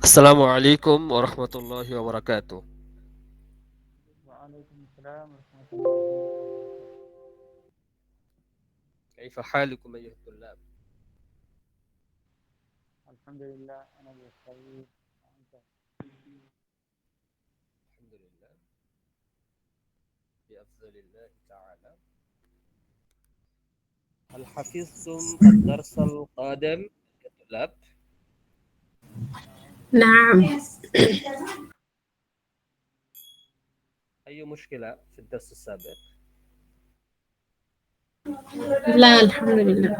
السلام عليكم ورحمة الله وبركاته. وعليكم السلام ورحمة الله وبركاته. كيف حالكم أيها الطلاب؟ الحمد لله أنا بخير. وأنت؟ الحمد لله بأفضل الله تعالى. هل حفظتم الدرس القادم يا طلاب؟ نعم. نعم. أي مشكلة في الدرس السابق؟ لا، الحمد لله.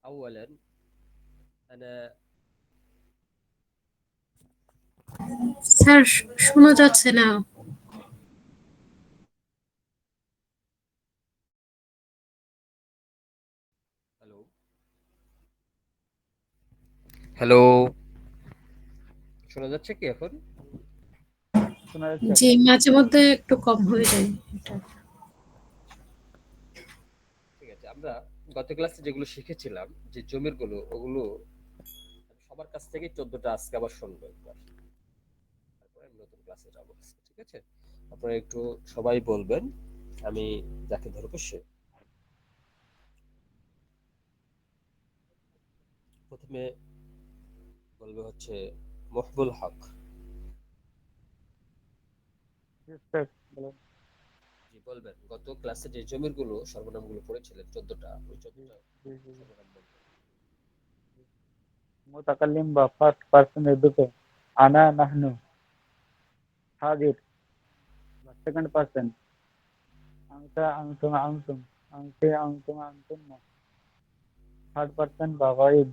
أولا أنا sir, শোনা যাচ্ছে না। হ্যালো হ্যালো শোনা যাচ্ছে কি এখন? শোনা যাচ্ছে জি, এখন? মাঝে মধ্যে একটু কম হয়ে যায় এটা। ঠিক আছে, আমরা গত ক্লাসে যেগুলো শিখেছিলাম, যে জমিরগুলো, ওগুলো আমি সবার কাছ থেকে 14টা আজকে আবার শুনবো একবার। তারপরে আমি নতুন ক্লাসে যাবো আজকে, ঠিক আছে? আপনারা একটু সবাই বলবেন, আমি যাকে ধরবো সে। প্রথমে বলবে হচ্ছে মকবুল হক। Yes, sir. বলুন। জি, বলবেন গত ক্লাসে যে জমিরগুলো সর্বনামগুলো পড়েছিলেন 14টা, ওই জি, 14টা জি, জি, জি। সর্বনাম বলবেন। মুতাকাল্লিম বা ফার্স্ট পার্সনের দুটো আনা নাহনু, হাজির বা সেকেন্ড পার্সন আনতা আনতুম আনতুম, আনতে আনতুম আনতুন্না, থার্ড পার্সন বা গায়েব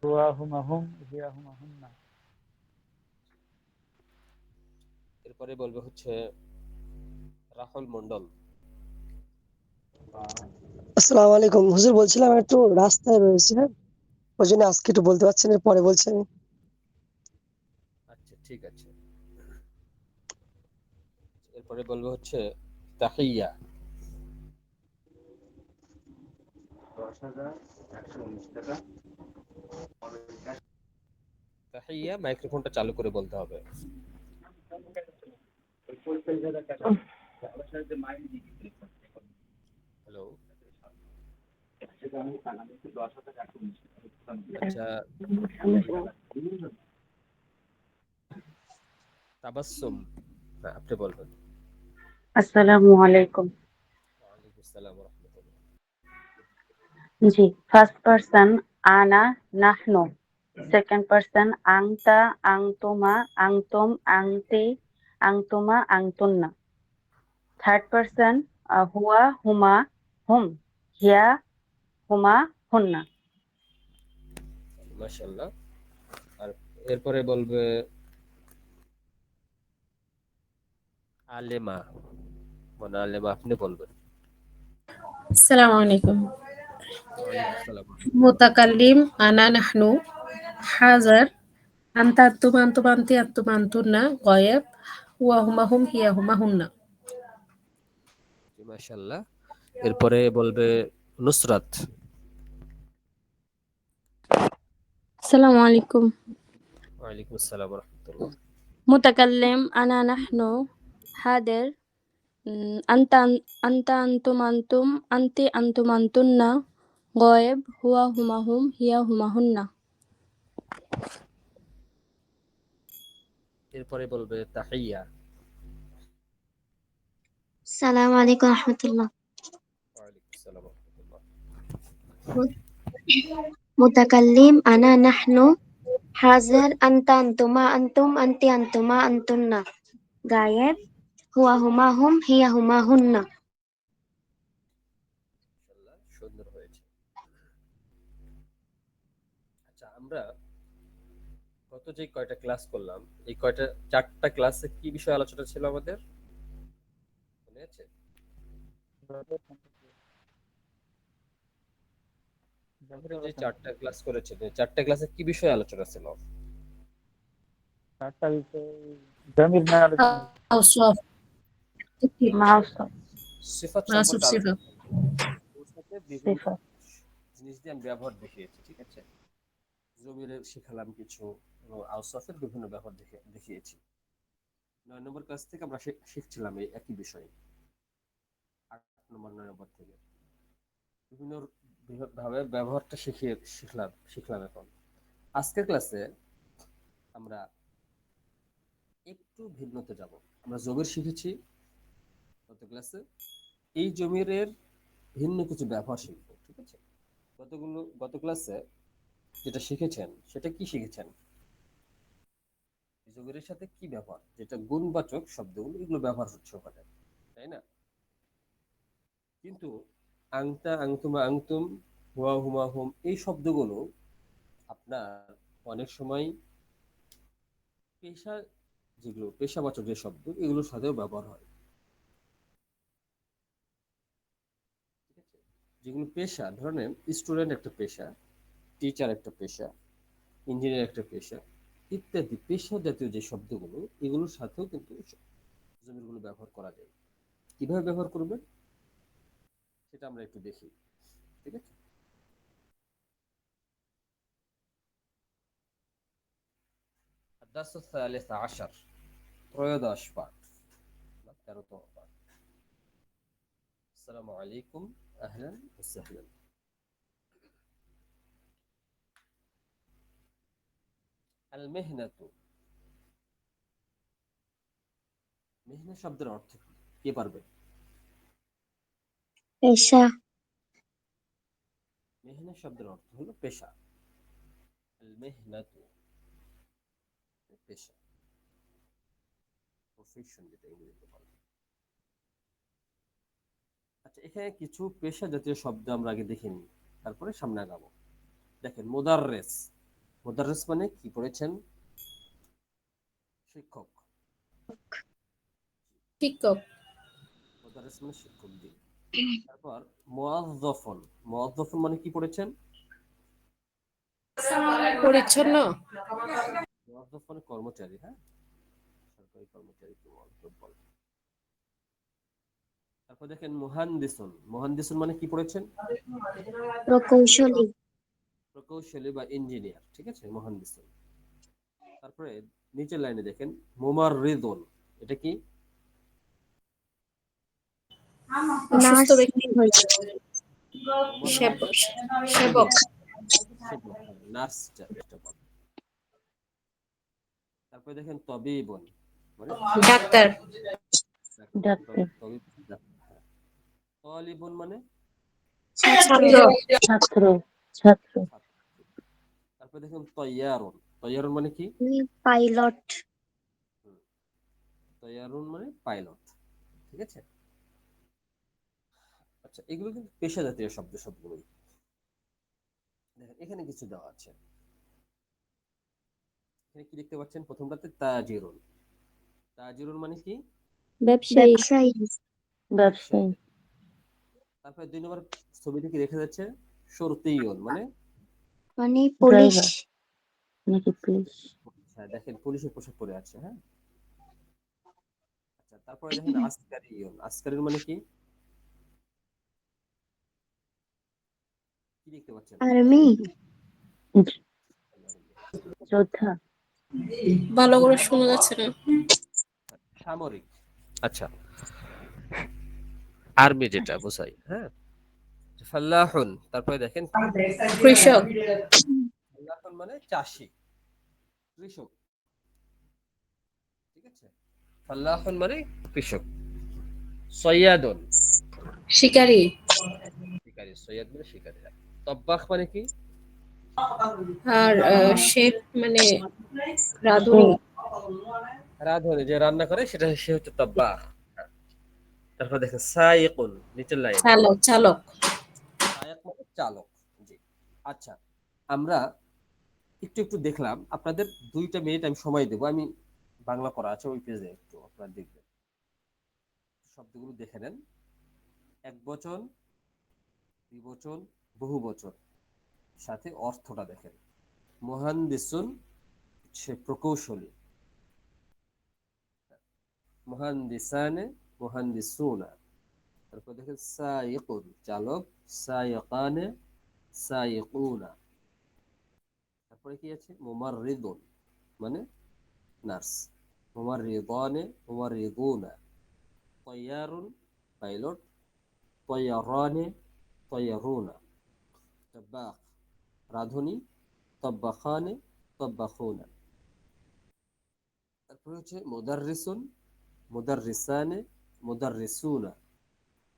হুয়া হুমা হুম, হিয়া হুমা হুন্না। এরপরে বলবে হচ্ছে রাহুল মন্ডল। আসসালামু আলাইকুম হুজুর, বলছিলাম একটু রাস্তায় রয়েছে, হ্যাঁ, ওই জন্য আজকে একটু বলতে পারছি না, পরে বলছি আমি। আচ্ছা, ঠিক আছে। এরপরে বলবে হচ্ছে তাহিয়া। তাহিয়া, মাইক্রোফোনটা চালু করে বলতে হবে। হ্যালো। আচ্ছা, তাবাসসুম। হ্যাঁ, আপনি বলবেন। আসসালামু আলাইকুম। ওয়ালাইকুম আসসালাম ওয়া রাহমাতুল্লাহ। জি, ফার্স্ট পারসন আনা নাহনু, সেকেন্ড পারসন আংতা আংতুমা আংতুম আংতি আংতুমা আংতুন্না, থার্ড পারসন হুয়া হুমা হুম, হিয়া হুমা হুন্না। মাশাআল্লাহ। আর এরপরে বলবে আলেমা। মানে আলেমা, আপনি বলবেন। আসসালামু আলাইকুম। ওয়ালাইকুম আসসালাম ওয়া রাহমাতুল্লাহ। মুতাকাল্লিম আনা নাহনু, হাজার আনতা আনতুম আনতুম আনতি আনতুম আনতুন্না, গয়েব হুয়া হুমা হুম, হিয়া হুমা হুন্না। জি, মাশাআল্লাহ। এরপরে বলবে নুসরাত। السلام عليكم. ওয়ালাইকুম আসসালাম ওয়া রাহমাতুল্লাহ। متكلم أنا نحن. حاضر. أنت أنتم أنتم أنتن. غائب هو هما هم هي هما هن. এরপরে বলবে তাহিয়া। السلام عليكم ورحمة الله. ওয়ালাইকুম আসসালাম ওয়া রাহমাতুল্লাহ। متكلم أنا نحن. حاضر أنت أنتما أنتم أنت أنتما أنتن. غائب هو هما هم هي هما هن. মাশাআল্লাহ, সুন্দর হয়েছে। আচ্ছা, আমরা গত যে কয়টা ক্লাস করলাম, এই কয়টা 4টা ক্লাসে কি বিষয় আলোচনা ছিল আমাদের? মনে আছে? আপনি যে 4টা ক্লাস করেছেন, এই 4টা ক্লাসে কি বিষয় আলোচনা ছিল? চারটা বিষয় জমির নিয়ে আলোচনা হয়েছে। আউসফ। মাউস সিফাত নাসব সম্পর্কে সিফা। আলোচনা করব। ওর সাথে বিভিন্ন সিফাত। জিনিস দিয়ে আমি ব্যবহার দেখিয়েছি, ঠিক আছে? জমিরে শিখালাম কিছু এবং আওসাফের বিভিন্ন ব্যবহার দেখিয়েছি। 9 নম্বর ক্লাস থেকে আমরা শিখছিলাম এই একই বিষয়। 8 নম্বর 9 নম্বর থেকে বিভিন্ন ভাবে ব্যবহারটা শিখলাম এখন। আজকের ক্লাসে আমরা একটু ভিন্নতে যাব। আমরা জমির শিখেছি গত ক্লাসে, এই জমিরের ভিন্ন কিছু ব্যবহার শিখবো, ঠিক আছে? গত ক্লাসে যেটা শিখেছেন সেটা কি শিখেছেন? জমিরের সাথে কি ব্যবহার, যেটা গুণবাচক শব্দগুলো এগুলো ব্যবহার হচ্ছে ওখানে, তাই না? কিন্তু আংতা, আংতুমা, আংতুম, হুয়া, হুমা, হুম এই শব্দগুলো আপনার অনেক সময় পেশা, যেগুলো পেশাবাচক যে শব্দ এগুলোর সাথেও ব্যবহার হয়, ঠিক আছে? যেগুলো পেশা, ধরেন স্টুডেন্ট একটা পেশা, টিচার একটা পেশা, ইঞ্জিনিয়ার একটা পেশা ইত্যাদি পেশা জাতীয় যে শব্দগুলো এগুলোর সাথেও কিন্তু জমিরগুলো ব্যবহার করা যায়। কিভাবে ব্যবহার করবেন সেটা আমরা একটু দেখি, ঠিক আছে? الدرس الثالث عشر، ত্রয়োদশ পাঠ বা 13তম পাঠ। আসসালামু আলাইকুম, আহলান ওয়া সাহলান। আল মেহনাতু, মেহনা শব্দের অর্থ কি? কে পারবে? পেশা, মেহনা শব্দের অর্থ হলো পেশা। আল মেহনাতু পেশা, প্রফেশন যেটা ইংরেজিতে বলে। আচ্ছা, এখানে কিছু পেশা জাতীয় শব্দ আমরা আগে দেখে নিই, তারপরে সামনে আগাবো। দেখেন, মোদাররেস, মোদাররেস মানে কি পড়েছেন? শিক্ষক। শিক্ষক। মোদাররেস মানে শিক্ষক জি। তারপর মুয়াজ্জাফুন, মুয়াজ্জাফুন মানে কি পড়েছেন? পরিচ্ছন্ন। মুয়াজ্জাফ মানে কর্মচারী, হ্যাঁ, সরকারি কর্মচারীকে মুয়াজ্জাফ বলে। তারপর দেখেন মুহান্দিসুন, মুহান্দিসুন মানে কি পড়েছেন? প্রকৌশলী, প্রকৌশলী বা ইঞ্জিনিয়ার, ঠিক আছে, মুহান্দিসুন। তারপরে নিচের লাইনে দেখেন মুমাররিদুন, এটা কি? অসুস্থ নার্স, ব্যক্তি। মুমাররিদ সেবক। সেবক। সেবক, নার্স যেটা বলে। তারপরে দেখেন তবিবুন মানে ডাক্তার। ডাক্তার। তবিব, হ্যাঁ। তালিবুন মানে ছাত্র, ছাত্র। ছাত্র। ছাত্র। ছাত্র। তারপরে দেখুন তৈয়ারুন, তৈয়ারুন মানে কি? পাইলট, হুম, তৈয়ারুন মানে পাইলট, ঠিক আছে? আচ্ছা, এগুলো কিন্তু পেশা জাতীয় শব্দ সবগুলোই। দেখেন এখানে কিছু দেওয়া আছে, এখানে কি দেখতে পাচ্ছেন? প্রথমটাতে তাজিরুন, তাজিরুন মানে কি? ব্যবসায়ী। ব্যবসায়ী, ব্যবসায়ী। তারপরে 2 নম্বর ছবিতে কি দেখা যাচ্ছে? শরতিয়ুন মানে মানে পুলিশ, ড্রাইভার নাকি পুলিশ? হ্যাঁ, দেখেন পুলিশের পোশাক পরে আছে, হ্যাঁ। আচ্ছা, তারপরে দেখেন আসকারিয়ুন, আসকারিয়ুন মানে কি? কি দেখতে পাচ্ছেন? আর্মি, যোদ্ধা। ভালো করে শোনা যাচ্ছে না। সামরিক। আচ্ছা, আর্মি যেটা বোঝায়, হ্যাঁ। ফাল্লাহুন, তারপরে দেখেন কৃষক। ফাল্লাহুন মানে চাষি, কৃষক, ঠিক আছে? ফাল্লাহুন মানে কৃষক। সৈয়াদুন, শিকারী। শিকারী, সৈয়াদ মানে শিকারী। তব্বাখ মানে কি? আর শেফ মানে রাঁধুনি। রাঁধুনি, যে রান্না করে সেটা সে হচ্ছে তব্বাখ। তারপর দেখেন সাইকুন, নিচের লাইন, চালক। চালক। সায়াক মানে চালক, জি। আচ্ছা, আমরা একটু একটু দেখলাম, আপনাদের 2টা মিনিট আমি সময় দেবো, আমি বাংলা করা আছে ওই পেজে, একটু আপনারা দেখবেন, শব্দগুলো দেখে নেন। এক বচন, দ্বিবচন, বহু বচন, সাথে অর্থটা দেখেন। মুহান্দিসুন সে প্রকৌশলী, মুহান্দিসানে, মুহান্দিসুনা, তারপর দেখেন সাইকুন চালক, সাইকানে, সাইকুনা। তারপরে কি আছে? মুমাররিদুন মানে নার্স, মুমাররিদানে, মুমাররিদুনা। তয়্যারুন পাইলট, তয়্যারানে, তয়্যারুনা। তাব্বাখ রাঁধুনি, তাব্বাখানে, তাব্বাখুনা। তারপরে হচ্ছে মুদাররিসুন, মুদাররিসানে, মুদাররিসুনা।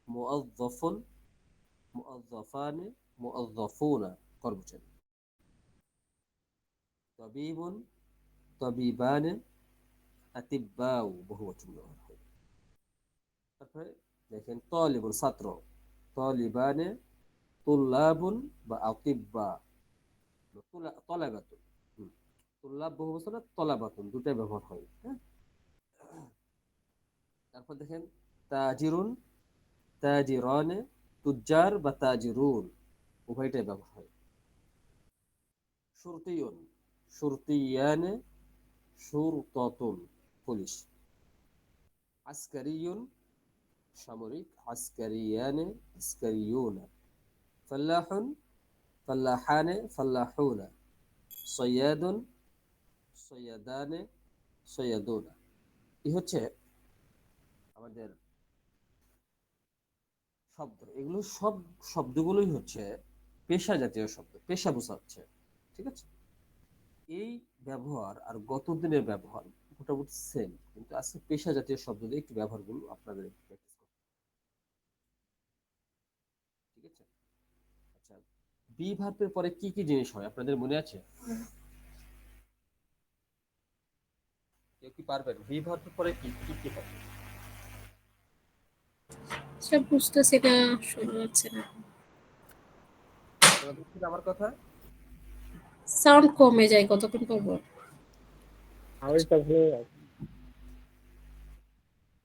মুআযযাফুন, মুআযযাফানে, মুআযযাফুনা কর্মচারী। তাবিবুন, তাবিবানে, আতিব্বাউ বহুবচন ব্যবহার হয়। তারপরে দেখেন তালিবুন ছাত্র, তালিবানে, তুল্লাবুন বা আতিব্বা, তলাবাতুন। তুল্লাব বহুবচন, তলাবাতুন দুটাই ব্যবহার হয়। হ্যাঁ, তারপর দেখেন তাজিরুন, তাজিরানে, তুজ্জার বা তাজিরুন উভয়টাই ব্যবহার হয়। শুরতিয়ুন, শুরতিয়ানে, শুরতাতুন পুলিশ। আসকারিয়ুন সামরিক, আসকারিয়ানে, আসকারিয়ুনা। ফাল্লাহুন, ফাল্লাহানে, ফাল্লাহুনা। সৈয়াদুন, সৈয়াদানে, সৈয়াদুনা। এই হচ্ছে আমাদের শব্দ। এগুলো সব শব্দগুলোই হচ্ছে পেশা জাতীয় শব্দ, পেশা বোঝাচ্ছে। ঠিক আছে, এই ব্যবহার আর গত দিনের ব্যবহার মোটামুটি সেম, কিন্তু আজকে পেশা জাতীয় শব্দ দিয়ে একটু ব্যবহারগুলো আপনাদের একটু practice করতে হবে। ঠিক আছে, আচ্ছা, বি ভার্বের পরে কি কি জিনিস হয় আপনাদের মনে আছে? কেউ কি পারবেন? বি ভার্বের পরে কি কি কি হয়? সব বুঝতেছি না, শোনা যাচ্ছে না, আপনারা বুঝছেন আমার কথা? সাউন্ড কমে যায় কতক্ষণ পর পর। আওয়াজটা ভুলে যাচ্ছে।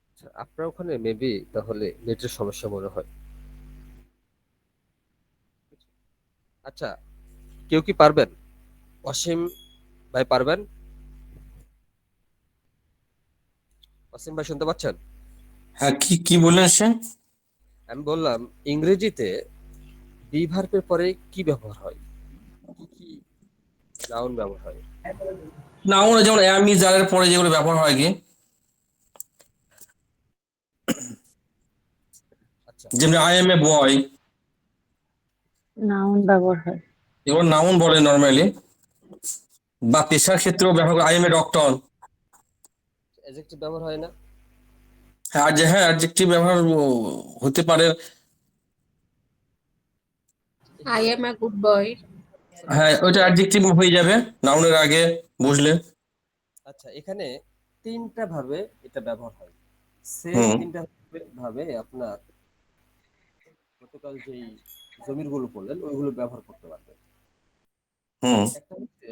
আচ্ছা, আপনার ওখানে মেবি তাহলে নেটের সমস্যা মনে হয়। আচ্ছা, কেউ কি পারবেন? অসীম ভাই পারবেন? অসীম ভাই শুনতে পাচ্ছেন? হ্যাঁ, কি কি বললেন সে? আমি বললাম ইংরেজিতে বি ভার্বের পরে কি ব্যবহার হয়, কি কি নাউন ব্যবহার হয়? না, আমরা যেমন অ্যাম ইজ আর এর পরে যেগুলো ব্যবহার হয় কি, আচ্ছা, যেমন I M A boy, noun ব্যবহার হয়। এগুলো নাউন বলে নর্মালি। বা পেশার ক্ষেত্রেও ব্যবহার I M a doctor. Adjective ব্যবহার হয় না? হ্যাঁ, হ্যাঁ, অ্যাডজেক্টিভ ব্যবহার হতে পারে। আই এখানে এম আ গুড বয়। হ্যাঁ, ওইটা অ্যাডজেক্টিভ হয়ে যাবে নাউনের আগে বসলে। আচ্ছা, এখানে তিনটা ভাবে এটা ব্যবহার হয়, সেম হুম তিনটা ভাবে আপনার গতকাল যেই জমিরগুলো পড়লেন ওইগুলো ব্যবহার করতে পারবেন। হুম একটা হচ্ছে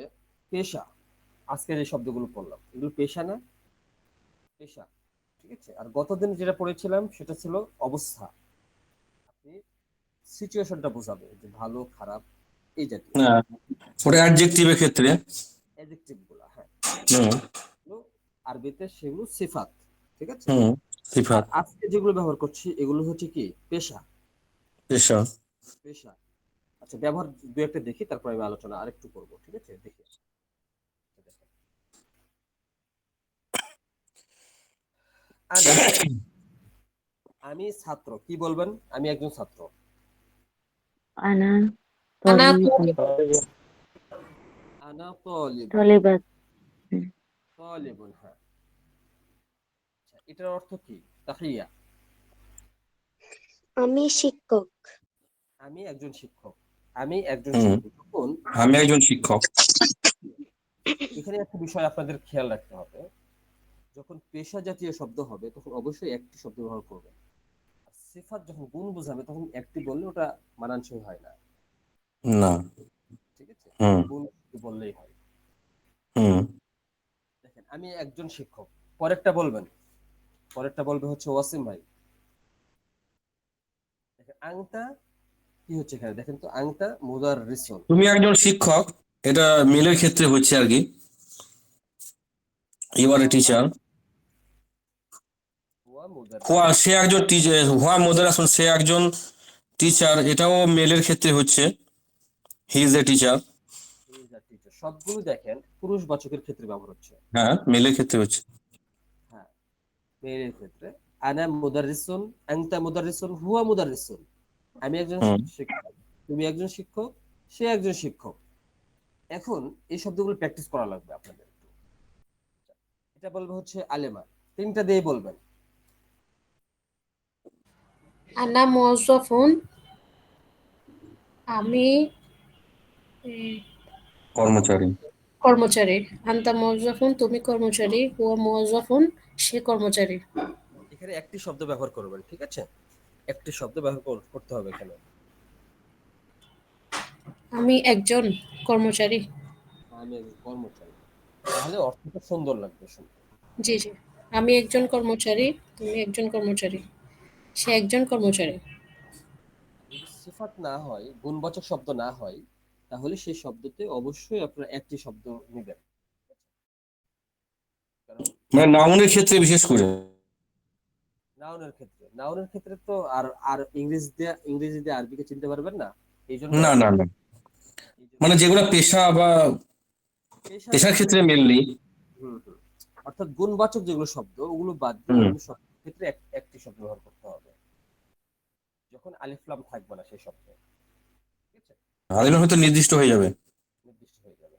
পেশা, আজকে যে শব্দগুলো পড়লাম এগুলো পেশা না? পেশা, ঠিক আছে। আর গতদিন যেটা পড়েছিলাম সেটা ছিল অবস্থা, আপনি সিচুয়েশনটা বোঝাবে যে ভালো খারাপ এই জাতীয় হ্যাঁ, ওটা অ্যাডজেক্টিভের ক্ষেত্রে। অ্যাডজেক্টিভ গুলা। হ্যাঁ, হুম এগুলো আরবিতে সেগুলো সিফাত, ঠিক আছে। হুম আর সিফাত, আজকে যেগুলো ব্যবহার করছি এগুলো হচ্ছে কি পেশা, পেশা। পেশা। আচ্ছা, ব্যবহার দু একটা দেখি, তারপর আমি আলোচনা আরেকটু করবো, ঠিক আছে। দেখি, আনা, আমি ছাত্র, কি বলবেন? আমি একজন ছাত্র। আনা আনা তলিবুন, আনা তালিবুন, তলিবাত, তালিবুন, হ্যাঁ। আচ্ছা, এটার অর্থ কি? তাহিয়া, আমি শিক্ষক। আমি একজন শিক্ষক, আমি একজন হুম শিক্ষক। তখন আমি একজন শিক্ষক। এখানে একটা বিষয় আপনাদের খেয়াল রাখতে হবে, যখন পেশা জাতীয় শব্দ হবে তখন অবশ্যই একটি শব্দ ব্যবহার করবে। আর সিফাত যখন গুণ বোঝাবে তখন একটি বললে ওটা মানানসই হয় না, না। ঠিক আছে। হুম গুণ বললেই হয়। হুম দেখেন, আমি একজন শিক্ষক, পরেরটা বলবেন, পরেরটা বলবে হচ্ছে ওয়াসিম ভাই। দেখেন আংতা কি হচ্ছে এখানে, দেখেন তো, আংতা মুদাররিসুন। তুমি একজন শিক্ষক, এটা মেলের ক্ষেত্রে হচ্ছে আর কি। You are a teacher. হুয়া মুদাররিস। হুয়া সে একজন টিচার, হুয়া মোদারাসুন সে একজন টিচার, এটাও মেলের ক্ষেত্রে হচ্ছে he is a teacher. He is a teacher. সবগুলো দেখেন পুরুষবাচকের ক্ষেত্রে ব্যবহার হচ্ছে। হ্যাঁ মেলের ক্ষেত্রে হচ্ছে। হ্যাঁ, মেয়ের ক্ষেত্রে আনা মুদাররিসুন, আনতা মুদাররিসুন, হুয়া মুদাররিসুন। আমি একজন হুম শিক্ষক, তুমি একজন শিক্ষক, সে একজন শিক্ষক। এখন এই শব্দগুলো প্র্যাকটিস করা লাগবে আপনাদের একটু। এটা বলবে হচ্ছে আলেমা, তিনটা দিয়ে বলবেন। আনা মুওয়াজ্জাফুন, আমি কর্মচারী। কর্মচারী। আনতা মুওয়াজ্জাফুন, তুমি কর্মচারী। হুয়া মুওয়াজ্জাফুন, সে কর্মচারী। এখানে একটি শব্দ ব্যবহার করবেন, ঠিক আছে? একটি শব্দ ব্যবহার করতে হবে এখানে। আমি একজন কর্মচারী। আমি একজন কর্মচারী, তাহলে অর্থটা সুন্দর লাগবে শুনতে। জি জি, আমি একজন কর্মচারী, তুমি একজন কর্মচারী, সে একজন কর্মচারী। যদি সিফাত না হয়, গুণবাচক শব্দ না হয়, তাহলে সেই শব্দতে অবশ্যই আপনারা একটি শব্দ নেবেন। কারণ মানে নাউনের ক্ষেত্রে বিশেষ করে। নাউনের ক্ষেত্রে তো আর আর ইংরেজি দিয়ে আরবিকে চিনতে পারবেন না। এই জন্য না না না, মানে যেগুলো পেশা বা পেশার পেশার ক্ষেত্রে ক্ষেত্রে মেনলি। হুম হুম অর্থাৎ গুণবাচক যেগুলো শব্দ ওগুলো বাদ দিয়ে হুম অন্য শব্দের ক্ষেত্রে একটি শব্দ ব্যবহার করতে হবে, যখন আলিফ লাম থাকবে না সেই শব্দে। ঠিক আছে, আলিমের হয়তো নির্দিষ্ট হয়ে যাবে। নির্দিষ্ট হয়ে যাবে।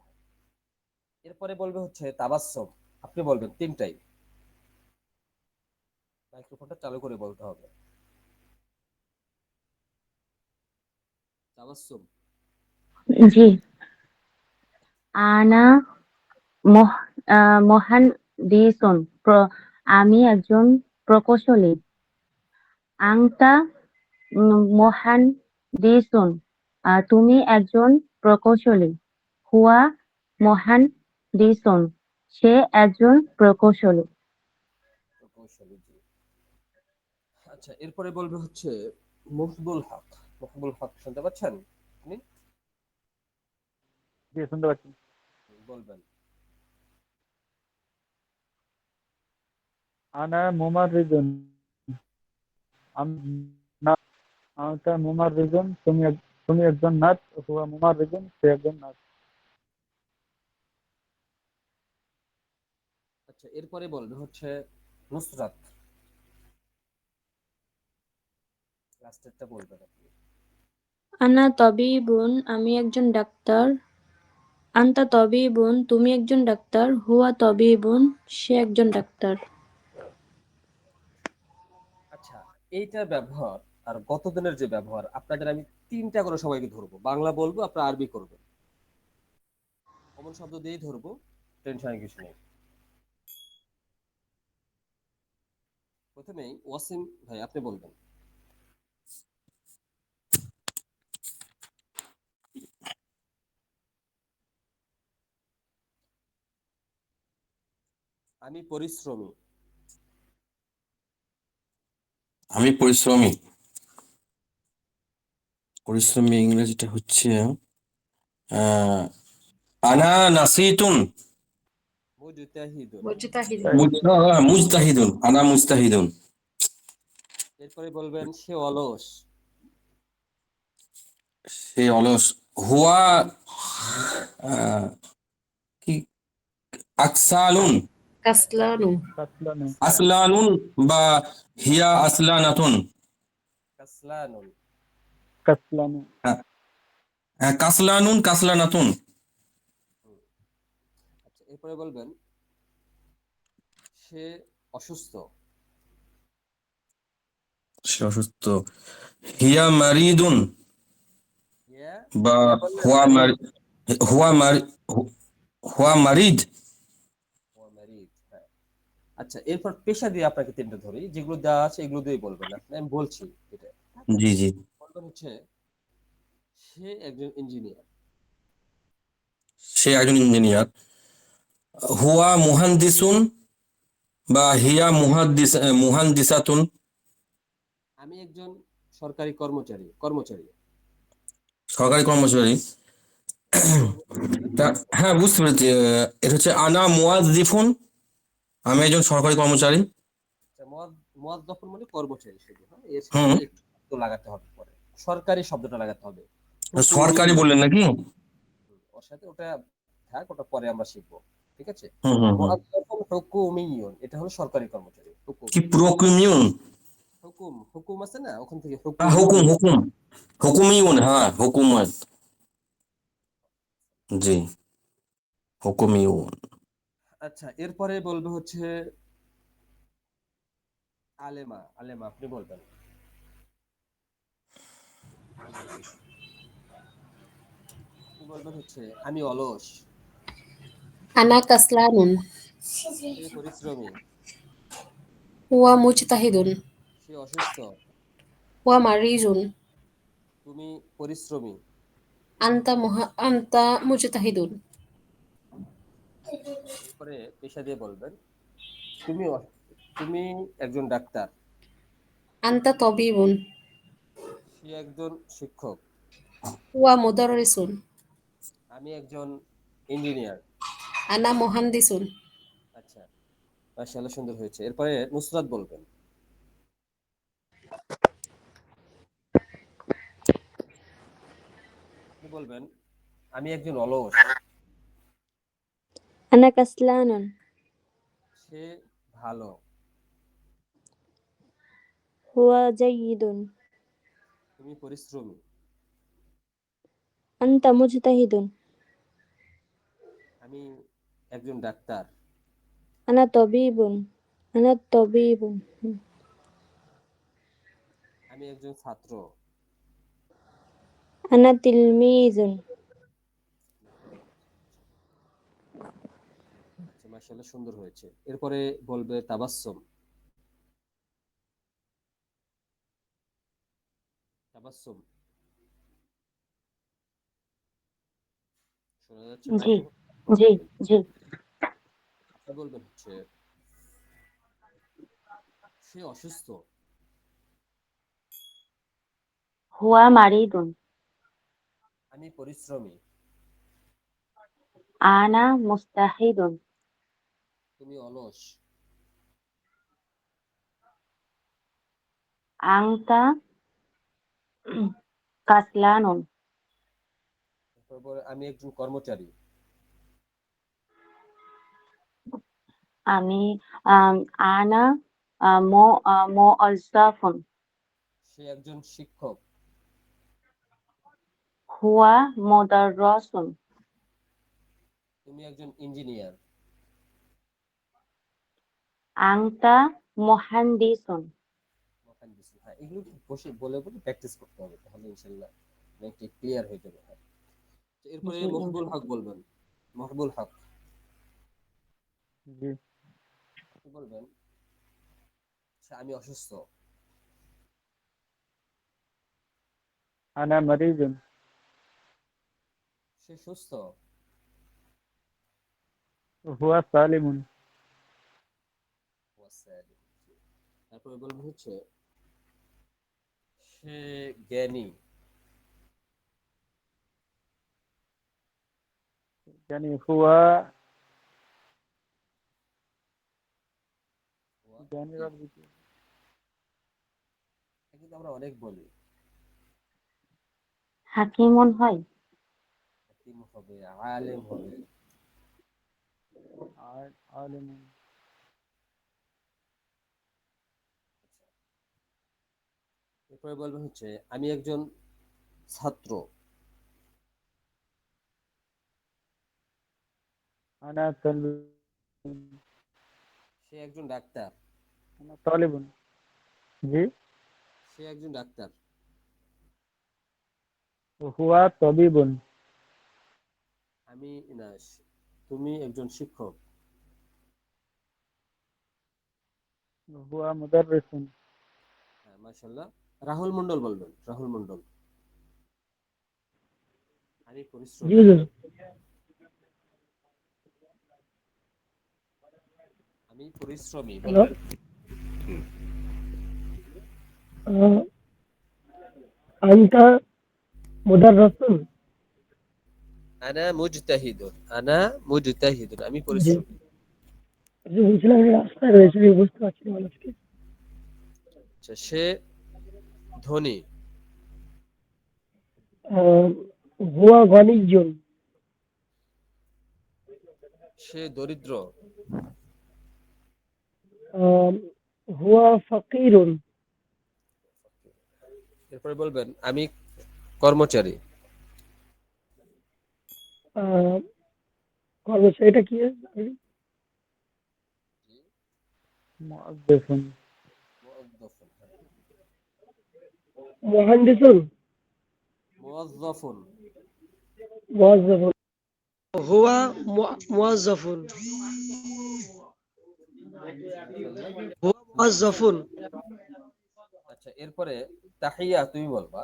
এরপরে বলবে হচ্ছে তাবাসসুম। আপনি বলবেন তিনটাই, মাইক্রোফোনটা চালু করে বলতে হবে। তাবাসসুম। জি। আনা মোহান্দিসুন, আমি একজন প্রকৌশলী। আংতা মোহান্দিসুন, তুমি একজন প্রকৌশলী। হুয়া মোহান্দিসুন, সে একজন প্রকৌশলী। প্রকৌশলী, জি। আচ্ছা, এরপরে বলবে হচ্ছে মুহবুল হক। মুহবুল হক শুনতে পাচ্ছেন আপনি? জি শুনতে পাচ্ছি। বলবেন। আনা মুমাররিদুন, আমি নার্স। আনতা মুমাররিদুন, তুমি একজন নার্স। হুয়া মুমাররিদুন, সে একজন নার্স। আচ্ছা, এরপরে বলবে হচ্ছে নুসরাত। লাস্টেরটা বলবেন আপনি। আনা তবিবুন, আমি একজন ডাক্তার। আনতা তবিবুন, তুমি একজন ডাক্তার। হুয়া তবিবুন, সে একজন ডাক্তার। আচ্ছা, এইটার ব্যবহার আর গত দিনের যে ব্যবহার, আপনাদের আমি তিনটা করে সবাইকে ধরবো, বাংলা বলবো, আপনারা আরবি করবেন। কমন শব্দ দিয়েই ধরবো, টেনশনের কিছু নেই। প্রথমেই ওয়াসিম ভাই আপনি বলবেন। আমি পরিশ্রমী। আমি পরিশ্রমী। পরিশ্রমী ইংরেজিটা হচ্ছে আহ আনা নাসিতুন। মুজতাহিদুন। মুজতাহিদুন। মুজতাহিদুন, আনা মুজতাহিদুন। এরপরে বলবেন সে অলস। সে অলস। হুয়া আহ, কি আকসালুন। কাসলানু। কাসলানু, আসলানুন বা হিয়া আসলানাতুন। কাসলানুন। কাসলানু। হ্যাঁ, হ্যাঁ, কাসলানুন কাসলানাতুন। হুম, আচ্ছা, এরপরে বলবেন সে অসুস্থ। সে অসুস্থ। হিয়া মারিদুন ইয়া বা ইয়া বললেন হুয়া মারিদ। মারি হুয়া মারি হুয়া মারিদ। ও মারিদ, হ্যাঁ। আচ্ছা, এরপর পেশা দিয়ে আপনাকে তিনটা ধরি, যেগুলো দেওয়া আছে এগুলো দিয়ে বলবেন আপনি, আমি বলছি এটা। জি জি। বলবেন হচ্ছে সে একজন ইঞ্জিনিয়ার। সে একজন ইঞ্জিনিয়ার। হুয়া মুহান্দিসুন বা হিয়া মুহান্দিসাতুন। আমি একজন সরকারি কর্মচারী। সরকারি কর্মচারী। বলবেন। হ্যাঁ বুঝতে পেরেছি। এটা হচ্ছে আনা মুয়াজ্জিফুন, আমি একজন সরকারি কর্মচারী। আচ্ছা, মুয়াজ্জাফুন মানে কর্মচারী শুধু, হ্যাঁ, এর হুম। সাথে একটু শব্দ লাগাতে হবে পরে, সরকারি শব্দটা লাগাতে হবে। সরকারি বললেন নাকি? ওর সাথে ওটা থাক, ওটা পরে আমরা শিখবো, ঠিক আছে। হুম হুম হুম। মুআজ্জাফুন হুকুমিয়ুন, এটা হলো সরকারি কর্মচারী। হুকুম, কি প্রোকিমিউন? হুকুম হুকুম আছে না, ওখান থেকে হ্যাঁ, হুকুম হুকুমিয়ুন। হুকুম হুকুমিউন, হ্যাঁ হুকুমত, জি হুকুমিউন। আচ্ছা, এরপরে বলবে হচ্ছে আলেমা। আলেমা আপনি বলবেন। আপনি বলবেন হচ্ছে আমি অলস। আনা কাসলানুন, সে পরিশ্রমী। হুয়া মুজতাহিদুন, সে অসুস্থ। হুয়া মারিজুন, তুমি পরিশ্রমী। আন্তা মুজতাহিদুন, এরপরে পেশা দিয়ে বলবেন তুমি তুমি একজন ডাক্তার। আন্তা তবিবুন, সে একজন শিক্ষক। হুয়া মুদাররিসুন, আমি একজন ইঞ্জিনিয়ার। আনা মুহান্দিসুন, আচ্ছা, মাশাআল্লাহ, সুন্দর হয়েছে। এরপরে নুসরাত বলবেন। আপনি বলবেন আমি একজন অলস। আনা কাসলানুন, সে ভালো। হুয়া জাইয়িদুন, তুমি পরিশ্রমী। আনতা মুজতাহিদুন, আমি একজন ডাক্তার। আনা তবিবুন, আনা তবিবুন, আমি একজন ছাত্র। আনা তিলমিজুন, আচ্ছা, মাশাআল্লাহ, সুন্দর হয়েছে। এরপরে বলবে তাবাসসুম। তাবাসসুম শোনা যাচ্ছে ভাই? জি জি জি। আপনি বলবেন হচ্ছে সে অসুস্থ। হুয়া মারিদুন, আমি পরিশ্রমী। আনা মুস্তাহিদুন, তুমি অলস। আংতা কাসলানুন, তারপরে আমি একজন কর্মচারী। আমি আনা মুআজ্জাফুন, সে একজন শিক্ষক। হুয়া মুদাররাসুন, তুমি একজন ইঞ্জিনিয়ার। আংতা মুহান্দিসুন। মুহান্দিস, হ্যাঁ, এগুলো বসে বলে বলে প্র্যাকটিস করতে হবে, তাহলে ইনশাআল্লাহ অনেকটা ক্লিয়ার হয়ে যাবে। হ্যাঁ। তো এরপরে জি মহবুল হক বলবেন। মহবুল হক জি। আপনি বলবেন আচ্ছা, আমি অসুস্থ। আনা মারিজুন, সে সুস্থ। হুয়া সালিমুন, তারপরে বলবো হচ্ছে সে জ্ঞানী। यानी हुआ জ্ঞানী হাকিম। রব দিকে। এটা কিন্তু আমরা অনেক বলি। হাকিমুন হয়। হাকিম হবে, আলেম হবে। আলিমুন। এরপরে বলবেন হচ্ছে আমি একজন ছাত্র। আনা তালিবুন, সে একজন ডাক্তার। আনা তালিবুন। জি। সে একজন ডাক্তার। হুয়া তবিবুন, আমি না তুমি একজন শিক্ষক। হুয়া মুদাররিসুন। হ্যাঁ, মাশাআল্লাহ। রাহুল মন্ডল বলবেন। রাহুল মন্ডল আমি জি পরিশ্রমী। জি। আমি পরিশ্রমী হ্যালো। বলবেন। আনতা মুদাররাসুন। আনা মুজতাহিদুন। আনা মুজতাহিদুন, আমি জি। পরিশ্রমী। বলছিলাম আমি রাস্তায় রয়েছি, আমি বুঝতে পারছি না মানুষকে। আচ্ছা, সে ধনী। হুয়া গনিয়্যুন। সে দরিদ্র। হুয়া ফাকিরুন। এরপরে বলবেন আমি কর্মচারী। কর্মচারীটা কি? মুআদ্দিফুন। মুআদ্দাফুন। মুহান্দিসুন। মুওয়াজ্জাফুন। মুয়াজ্জাফুন। হুয়া মুয়াজ্জাফুন। মাশাআল্লাহ। হুয়া মুয়াজ্জাফুন। আচ্ছা, এরপরে তাহিয়া তুমি বলবা।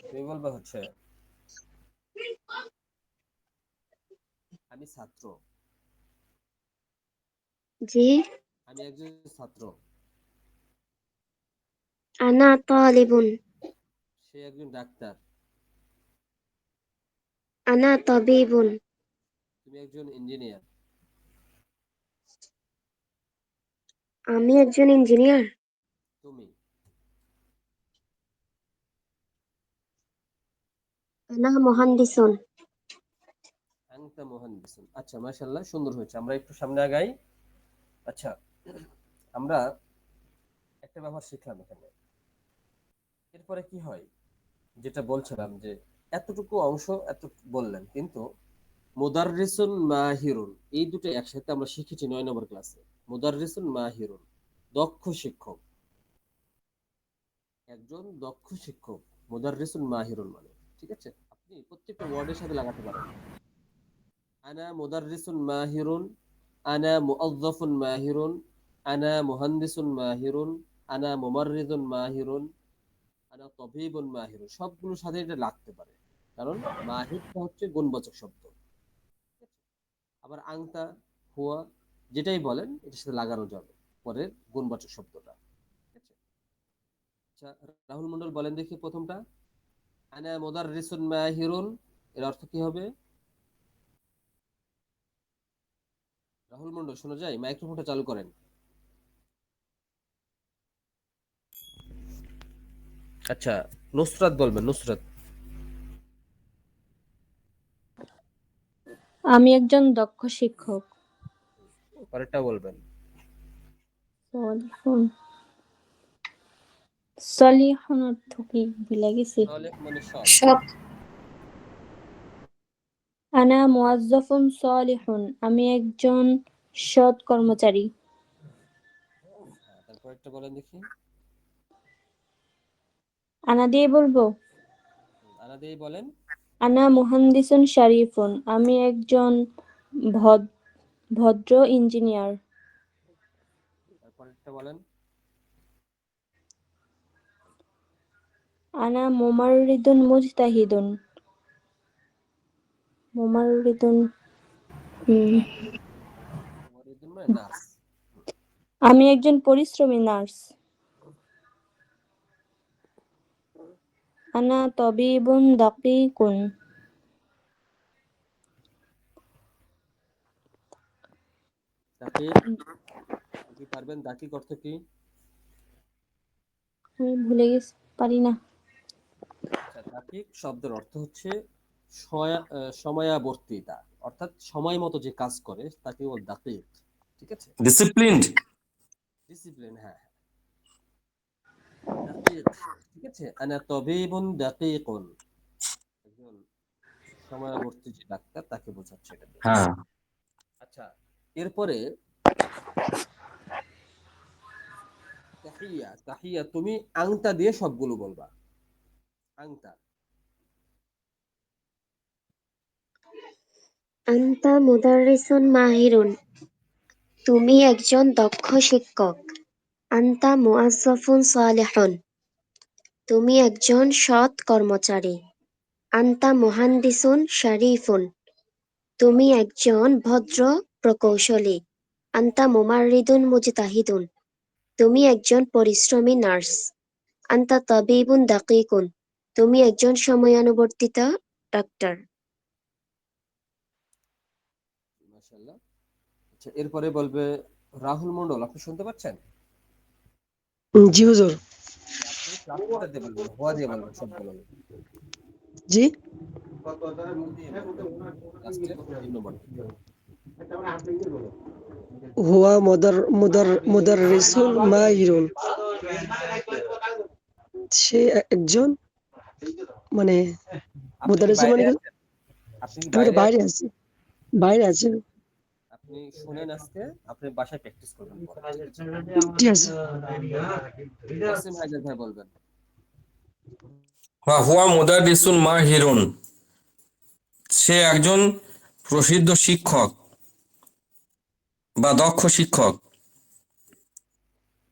তুমি বলবা হচ্ছে আমি ছাত্র। জি, আমি একজন ছাত্র। আনা তালিবুন। সে একজন ডাক্তার। আনা তাবিবুন। তুমি একজন ইঞ্জিনিয়ার। আমি একজন ইঞ্জিনিয়ার। তুমি। আনা মুহান্দিসুন। আনতা মুহান্দিসুন। আচ্ছা, মাশাআল্লাহ, সুন্দর হয়েছে। আমরা একটু সামনে আগাই। আচ্ছা, আমরা একটা ব্যাপার শিখলাম এখানে। এরপরে কি হয়, যেটা বলছিলাম যে এতটুকু অংশ এত বললেন, কিন্তু মুদাররিসুন মাহিরুন এই দুটো একসাথে আমরা শিখেছি 9 নম্বর ক্লাসে। মুদাররিসুন মাহিরুন, দক্ষ শিক্ষক। একজন দক্ষ শিক্ষক মুদাররিসুন মাহিরুন মানে, ঠিক আছে? আপনি প্রত্যেকটা ওয়ার্ডের সাথে লাগাতে পারেন। আনা মুদাররিসুন মাহিরুন, আনা মুআজ্জাফুন মাহিরুন, আনা মুহান্দিসুন মাহিরুন, আনা মুমাররিদুন মাহিরুন, আনা তাবিবুন মাহিরুন, সবগুলোর সাথে এটা লাগতে পারে। কারণ মাহিরটা হচ্ছে গুণবাচক শব্দ। আবার আংতা, হুয়া, যেটাই বলেন এটার সাথে লাগানো যাবে পরের গুণবাচক শব্দটা। ঠিক আছে? আচ্ছা, রাহুল মন্ডল বলেন দেখি প্রথমটা। আনা মুদাররিসুন মাহিরুন, এর অর্থ কি হবে? রাহুল মন্ডল শোনা যায়? মাইক্রোফোনটা চালু করেন। আচ্ছা, নুসরাত বলবেন। নুসরাত। আমি একজন দক্ষ শিক্ষক। পরেরটা বলবেন। সলিহুন। সলিহুন অর্থ কি ভুলে গেছি। সালেহ মানে সৎ। সব। আনা মুআজ্জাফুন সলিহুন, আমি একজন সৎ কর্মচারী। হ্যাঁ, তারপরেরটা বলেন দেখি। আনা দিয়ে বলবো। আনা দিয়েই বলেন। আনা মুহান্দিসুন শারিফুন, আমি একজন ভদ্র ইঞ্জিনিয়ার। তারপরেরটা বলেন। আনা মুমাররিদুন মুজতাহিদুন। মুমাররিদুন নার্স। মুমাররিদুন মানে নার্স। আমি একজন পরিশ্রমী নার্স। আনা তবিবুন দাকিকুন। দাকিক, কি পারবেন? দাকিক অর্থ কি? আমি ভুলে গেছি, পারি না। আচ্ছা, দাকিক শব্দের অর্থ হচ্ছে সময়াবর্তিতা, অর্থাৎ সময় মতো যে কাজ করে তাকে বল দাকিক। ঠিক আছে? ডিসিপ্লিনড। ডিসিপ্লিন, হ্যাঁ হ্যাঁ, দাকিক। ঠিক আছে? আনা তাবিবুন দাকিকুন, একজন সময়াবর্তী যে ডাক্তার তাকে বোঝাচ্ছে এটা দিয়ে। হ্যাঁ। আচ্ছা, এরপরে তাহিয়া। তাহিয়া তুমি আংতা দিয়ে সবগুলো বলবা। আংতা। আনতা মুদাররিসুন মাহিরুন। তুমি একজন দক্ষ শিক্ষক। আনতা মুআজ্জাফুন সালিহুন। তুমি একজন সৎ কর্মচারী। আনতা মুহান্দিসুন শারিফুন। তুমি একজন ভদ্র প্রকৌশলী। আনতা মুমাররিদুন মুজতাহিদুন। তুমি একজন পরিশ্রমী নার্স। আনতা তাবিবুন দাকিকুন। তুমি একজন সময়ানুবর্তিত ডাক্তার। মাশাআল্লাহ, আচ্ছা, এরপরে বলবে রাহুল মন্ডল, আপনি শুনতে পাচ্ছেন? জি হুজুর। আপনি ক্লাস লিডার দিয়ে বলবেন, হুয়া দিয়ে বলবেন সবগুলো। জি। হুয়া দিয়ে বলবেন লাস্টে 3 নম্বর থেকে। হুয়া মুদাররিসুন মাহিরুন, সে একজন মানে আপনি কি মুদাররিসুন বাইরে মানে কি? আছেন? আপনি কি আমি তো বাইরে বাইরে আছেন? আছি, বাইরে আছি। আপনি শুনেন আজকে, আপনি বাসায় প্র্যাকটিস করবেন পরে, ঠিক আছে? ঠিক আছে। ওয়াসিম হায়দার ভাই বলবেন। হুয়া মুদাররিসুন মাহিরুন, সে একজন প্রসিদ্ধ শিক্ষক বা দক্ষ শিক্ষক।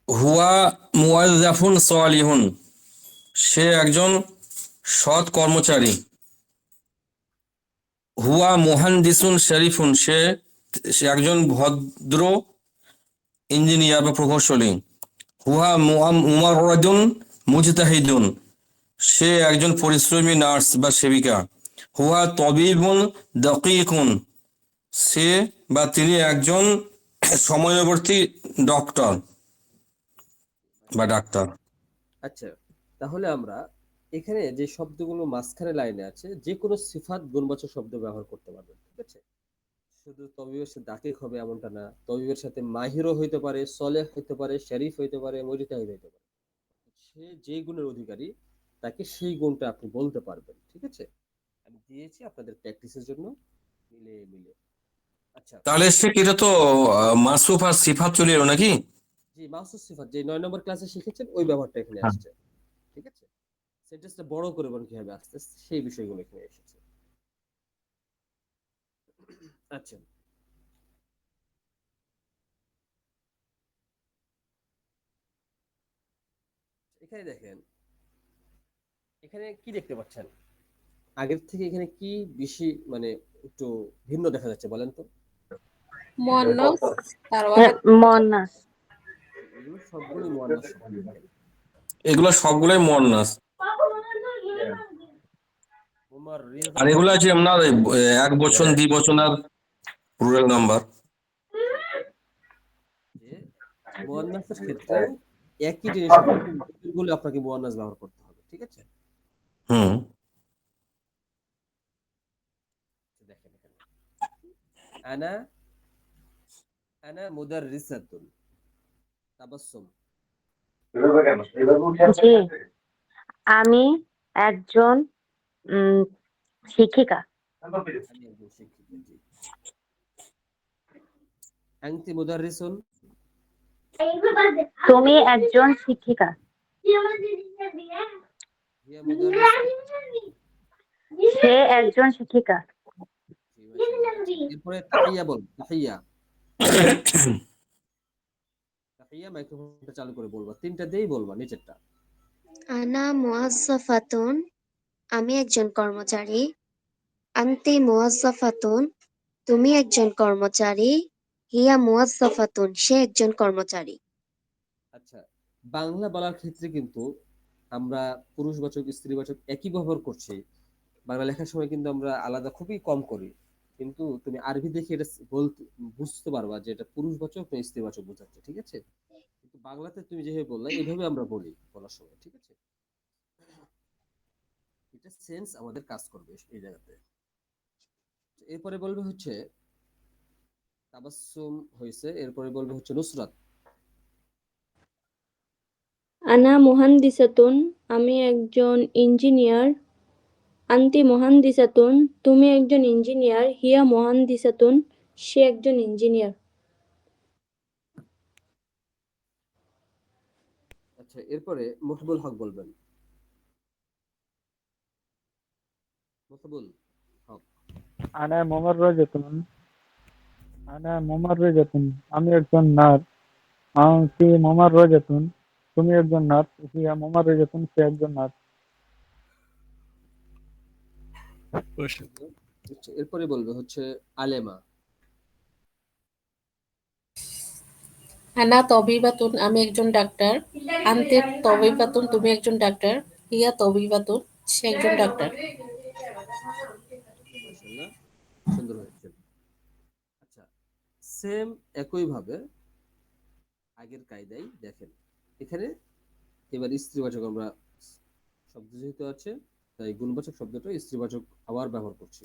হুয়া মুওয়াজ্জাফুন সালিহুন, সে একজন সৎ কর্মচারী। হুয়া মুহান্দিসুন শরীফুন, সে সে একজন ভদ্র ইঞ্জিনিয়ার বা প্রকৌশলী। হুয়া মুমাররাদুন মুজতাহিদুন, সে একজন পরিশ্রমী নার্স বা সেবিকা। হুয়া তবিবুন দাকিকুন, সে বা তিনি একজন সময়াবর্তী ডক্টর বা ডাক্তার। আচ্ছা, তাহলে আমরা এখানে যে শব্দগুলো মাঝখানে লাইনে আছে যে কোনো সিফাত গুণবাচক শব্দ ব্যবহার করতে পারবেন, ঠিক আছে? শুধু তবিবের সাথে দাকিক হবে এমনটা না, তবিবের সাথে মাহিরও হইতে পারে, সলেহ হইতে পারে, শরীফ হইতে পারে, মুজতাহিদ হইতে পারে। সে যে গুণের অধিকারী তাকে সেই গুণটা আপনি বলতে পারবেন, ঠিক আছে? আমি দিয়েছি আপনাদের প্র্যাকটিসের জন্য, মিলে মিলে। আচ্ছা, তাহলে সে এটা তো মাসুফ আর সিফাত চলে এলো নাকি? জি, মাহসুস সিফাত যে 9 নম্বর ক্লাসে শিখেছেন ওই ব্যবহারটা এখানে হ্যাঁ। আসছে, ঠিক আছে? সেন্টেন্সটা বড় করবেন কিভাবে আস্তে আস্তে সেই বিষয়গুলো এখানে এসেছে। আচ্ছা, এখানে দেখেন, এখানে কি দেখতে পাচ্ছেন? আগের থেকে এখানে কি বেশি মানে একটু ভিন্ন দেখা যাচ্ছে বলেন তো? মুয়ান্নাস তার হ্যাঁ, ওয়াহেদ মনাস। এগুলো সবগুলোই মুয়ান্নাস শব্দ দেখেন। এগুলো সবগুলোই মুয়ান্নাস। উমার আর রিজাতুন, এগুলো আছে আপনার এক বচন, দ্বিবচন আর প্লুরাল নাম্বার। জি, যে মুয়ান্নাসের ক্ষেত্রেও একই জিনিস হবে, গুলো আপনাকে মুয়ান্নাস ব্যবহার করতে হবে, ঠিক আছে? হুম। দেখেন এখানে, আনা আনা মুদাররিসাতুন তাবাসসুম, জি, আমি একজন শিক্ষিকা। আমি একজন শিক্ষিকা, জি। আনতি মুদাররিসুন, তুমি একজন শিক্ষিকা। হিয়া মুদাররিসুন, সে একজন শিক্ষিকা। জি, মাশাআল্লাহ। আচ্ছা, এরপরে তাহিয়া বলুন, তাহিয়া। তাহিয়া মাইক্রোফোনটা চালু করে বলবা, তিনটা দিয়েই বলবা, নিচেরটা। আনা মুয়াজ্জাফাতুন, আমি একজন কর্মচারী। আনতি মুয়াজ্জাফাতুন, তুমি একজন কর্মচারী। হিয়া মুয়াজ্জাফাতুন, সে একজন কর্মচারী। আচ্ছা, বাংলা বলার ক্ষেত্রে কিন্তু আমরা পুরুষবাচক স্ত্রীবাচক একই ব্যবহার করছি। বাংলা লেখার সময় কিন্তু আমরা আলাদা খুবই কম করি। কিন্তু তুমি আরবি দেখে এটা বলতে বুঝতে পারবা যে এটা পুরুষবাচক না স্ত্রীবাচক বোঝাচ্ছে, ঠিক আছে? কিন্তু বাংলাতে তুমি যেভাবে বললে এইভাবে আমরা বলি বলার সময়, ঠিক আছে? এটা সেন্স আমাদের কাজ করবে এই জায়গাতে। এরপরে বলবে হচ্ছে তাবাসসুম হয়েছে, এরপরে বলবে হচ্ছে নুসরাত। আনা মুহান্দিসাতুন, আমি একজন ইঞ্জিনিয়ার। আন্তি মুহান্দিসাতুন, তুমি একজন ইঞ্জিনিয়ার। হিয়া মুহান্দিসাতুন, সে একজন ইঞ্জিনিয়ার। আচ্ছা, এরপরে মুহিবুল হক বলবেন। মুহিবুল হক। আনা মুমাররাজাতুন, আনা মুমাররাজাতুন, আমি একজন নার্স। আনতি মুমাররাজাতুন, তুমি একজন নার্স। হিয়া মুমাররাজাতুন, সে একজন নার্স। আচ্ছা, এরপরে বলবে হচ্ছে আলেমা। আনা তবিবাতুন, আমি একজন ডাক্তার। আনতে তবিবাতুন, তুমি একজন ডাক্তার। হিয়া তবিবাতুন, সে একজন ডাক্তার। মাশাআল্লাহ, সুন্দর হয়েছে। আচ্ছা, সেম একইভাবে আগের কায়দায় দেখেন এখানে এবার স্ত্রীবাচক আমরা শব্দ যেহেতু আছে তাই গুণবাচক শব্দটা স্ত্রীবাচক আবার ব্যবহার করছি।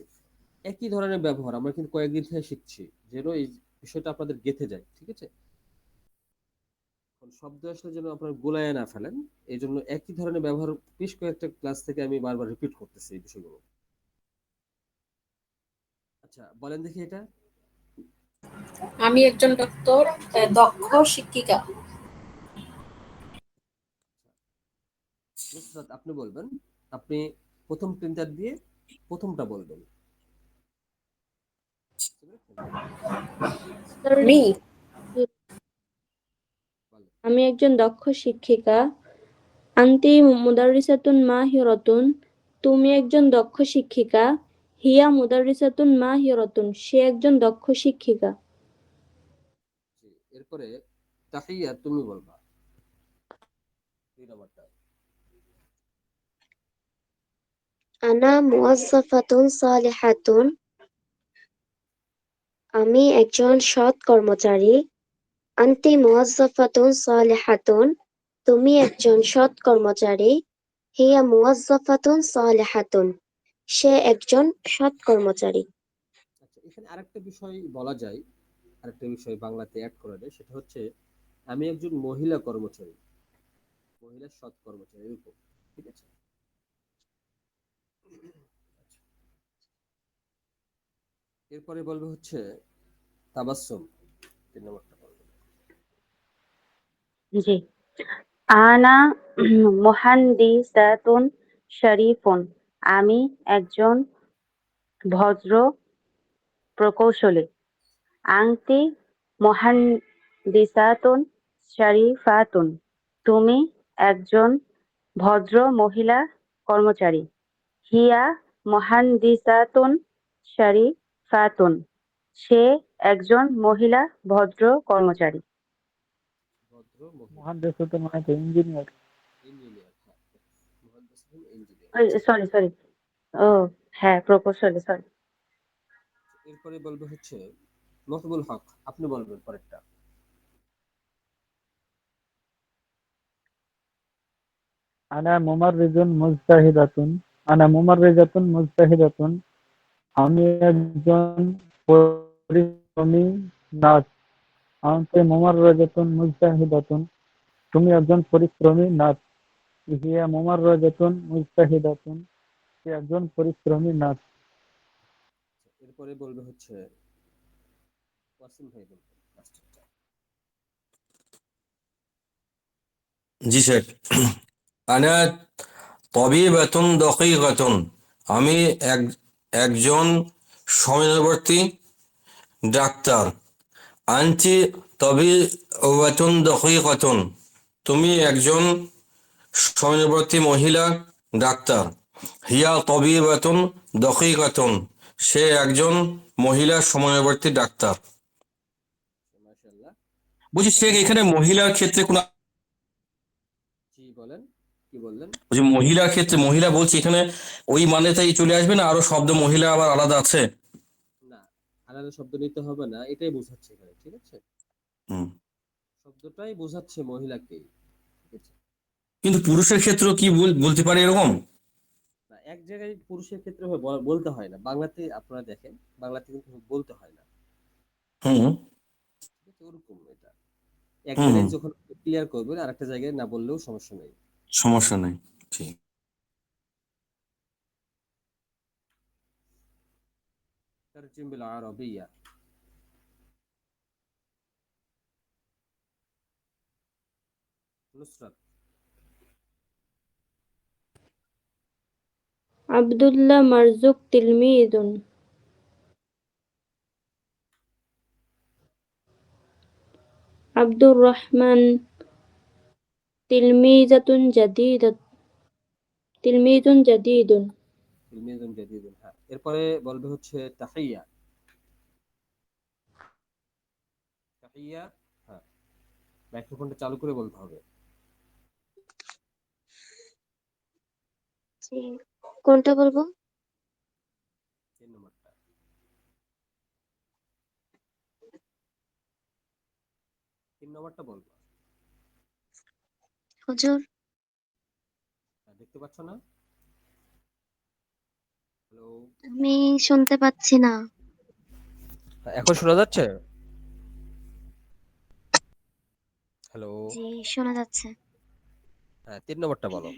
একই ধরনের ব্যবহার আমরা কিন্তু কয়েকদিন থেকে শিখছি, যেন এই বিষয়টা আপনাদের গেঁথে যায়। ঠিক আছে, শব্দ আসলে যেন আপনার গোলায় না ফেলেন, এই জন্য একই ধরনের ব্যবহার বেশ কয়েকটা ক্লাস থেকে আমি বারবার রিপিট করতেছি এই বিষয়গুলো। আচ্ছা বলেন দেখি এটা। আমি একজন দক্ষ শিক্ষিকা। নুসরাত আপনি বলবেন, আপনি প্রথম প্রিন্টার দিয়ে প্রথমটা বলবেন। আমি বলেন। আমি একজন দক্ষ শিক্ষিকা। আন্তি মুদাররিসাতুন মাহিরাতুন, তুমি একজন দক্ষ শিক্ষিকা। হিয়া মুদাররিসাতুন মাহিরাতুন, সে একজন দক্ষ শিক্ষিকা। জি, এরপরে তাহিয়া তুমি বলবা 2 নাম্বারটা। আনা মুওয়াজ্জাফাতুন সালিহাতুন, আমি একজন সৎ কর্মচারী। আনতি মুওয়াজ্জাফাতুন সালিহাতুন, তুমি একজন সৎ কর্মচারী। হিয়া মুওয়াজ্জাফাতুন সালিহাতুন, সে একজন সৎ কর্মচারী। আচ্ছা এখানে আরেকটা বিষয় বলা যায়, আরেকটা বিষয় বাংলাতে অ্যাড করা যায়, সেটা হচ্ছে আমি একজন মহিলা কর্মচারী, মহিলা সৎ কর্মচারী এরকম। ঠিক আছে, এরপরে বলবে হচ্ছে তাবাসসুম, 3 নম্বরটা বলবে। জি। আনা মুহান্দিসাতুন শরীফুন, আমি একজন ভদ্র প্রকৌশলী। আনতি মুহান্দিসাতুন শরীফাতুন, তুমি একজন ভদ্র মহিলা কর্মচারী। হিয়া মুহান্দিসাতুন শরীফাতুন, সে একজন মহিলা ভদ্র কর্মচারী। ভদ্র মহিলা মুহাদ্দিসাতুন মানে তো ইঞ্জিনিয়ার। ইঞ্জিনিয়ার, হ্যাঁ মুহাদ্দিসুন ইঞ্জিনিয়ার। আচ্ছা সরি সরি, ও হ্যাঁ, প্রকৌশলী, সরি। এরপরে বলবে হচ্ছে মকবুল হক, আপনি বলবেন পরেরটা। আনা মুমাররিজুন মুজতাহিদাতুন, আনা মুমাররিজাতুন মুজতাহিদাতুন, আমি একজন পরিশ্রমী নার্স। আনতি মুমাররিজাতুন মুজতাহিদাতুন, তুমি একজন পরিশ্রমী নার্স। হিয়া মুমাররিজাতুন মুজতাহিদাতুন, সে একজন পরিশ্রমী নার্স। এরপরে বলবে হচ্ছে ওয়াসিম ভাই বলবেন লাস্টেরটা। জি স্যার। আনা তবিবাতুন দকিকাতুন, আমি একজন সময়ানুবর্তী ডাক্তার। আনতি তবিবাতুন দকিকাতুন, তুমি একজন সময়ানুবর্তী মহিলা ডাক্তার। হিয়া তবিবাতুন দকিকাতুন, সে একজন মহিলা সময়ানুবর্তী ডাক্তার। মাশাআল্লাহ। বুঝি আচ্ছা শেখ, এখন এখানে মহিলার ক্ষেত্রে কোনো, জি বলেন, কি বললেন? বলছি মহিলার ক্ষেত্রে মহিলা বলছি এখানে ওই মানেটাই চলে আসবে না, আরো শব্দ মহিলা আবার আলাদা আছে? না, আলাদা শব্দ নিতে হবে না, এটাই বোঝাচ্ছে এখানে। ঠিক আছে, হুম। শব্দটাই বোঝাচ্ছে মহিলাকেই। ঠিক আছে, কিন্তু পুরুষের ক্ষেত্রেও কি বলতে পারে এরকম? না এক জায়গায় পুরুষের ক্ষেত্রে বলতে হয় না, বাংলাতে আপনারা দেখেন বাংলাতে কিন্তু বলতে হয় না। হুম ঠিক আছে, ওরকম এটা এক হুম জায়গায় হুম, যখন ক্লিয়ার করবেন আর একটা জায়গায় না বললেও সমস্যা নেই। সমস্যা নেই। ঠিক। ترجم بالعربية. নুসরাত। আব্দুল্লাহ মারজুক তিলমিদুন, আব্দুর রহমান তিলমিজাতুন জাদিদাত, তিলমিজুন জাদিদুন। তিলমিজুন জাদীদুন, হ্যাঁ। এরপরে বলবে হচ্ছে তাহিয়া। তাহিয়া, হ্যাঁ মাইক্রোফোনটা চালু করে বলতে হবে। জি, কোনটা বলবো? 3 নম্বরটা। নম্বরটা বলবো। হুজুর দেখতে পাচ্ছ না? হ্যালো, আমি শুনতে পাচ্ছি না। এখন শোনা যাচ্ছে? হ্যালো, জি, শোনা যাচ্ছে। হ্যাঁ 3 নম্বরটা বলো।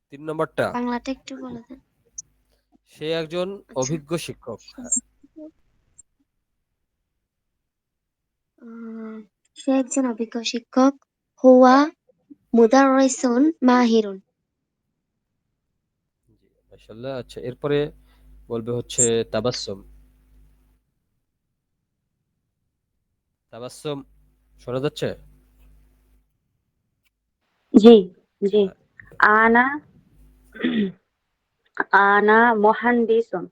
3 নম্বরটা, বাংলাটা একটু বলে দেন। সে একজন আচ্ছা। অভিজ্ঞ শিক্ষক। হ্যাঁ, আহ, সে একজন অভিজ্ঞ শিক্ষক। হুয়া মুদাররিসুন মাহিরুন। জি, মাশাআল্লাহ। আচ্ছা, এরপরে বলবে হচ্ছে তাবাসসুম। তাবাসসুম শোনা যাচ্ছে? জি, জি। হ্যাঁ, আনা আনা মুহান্দিসুন।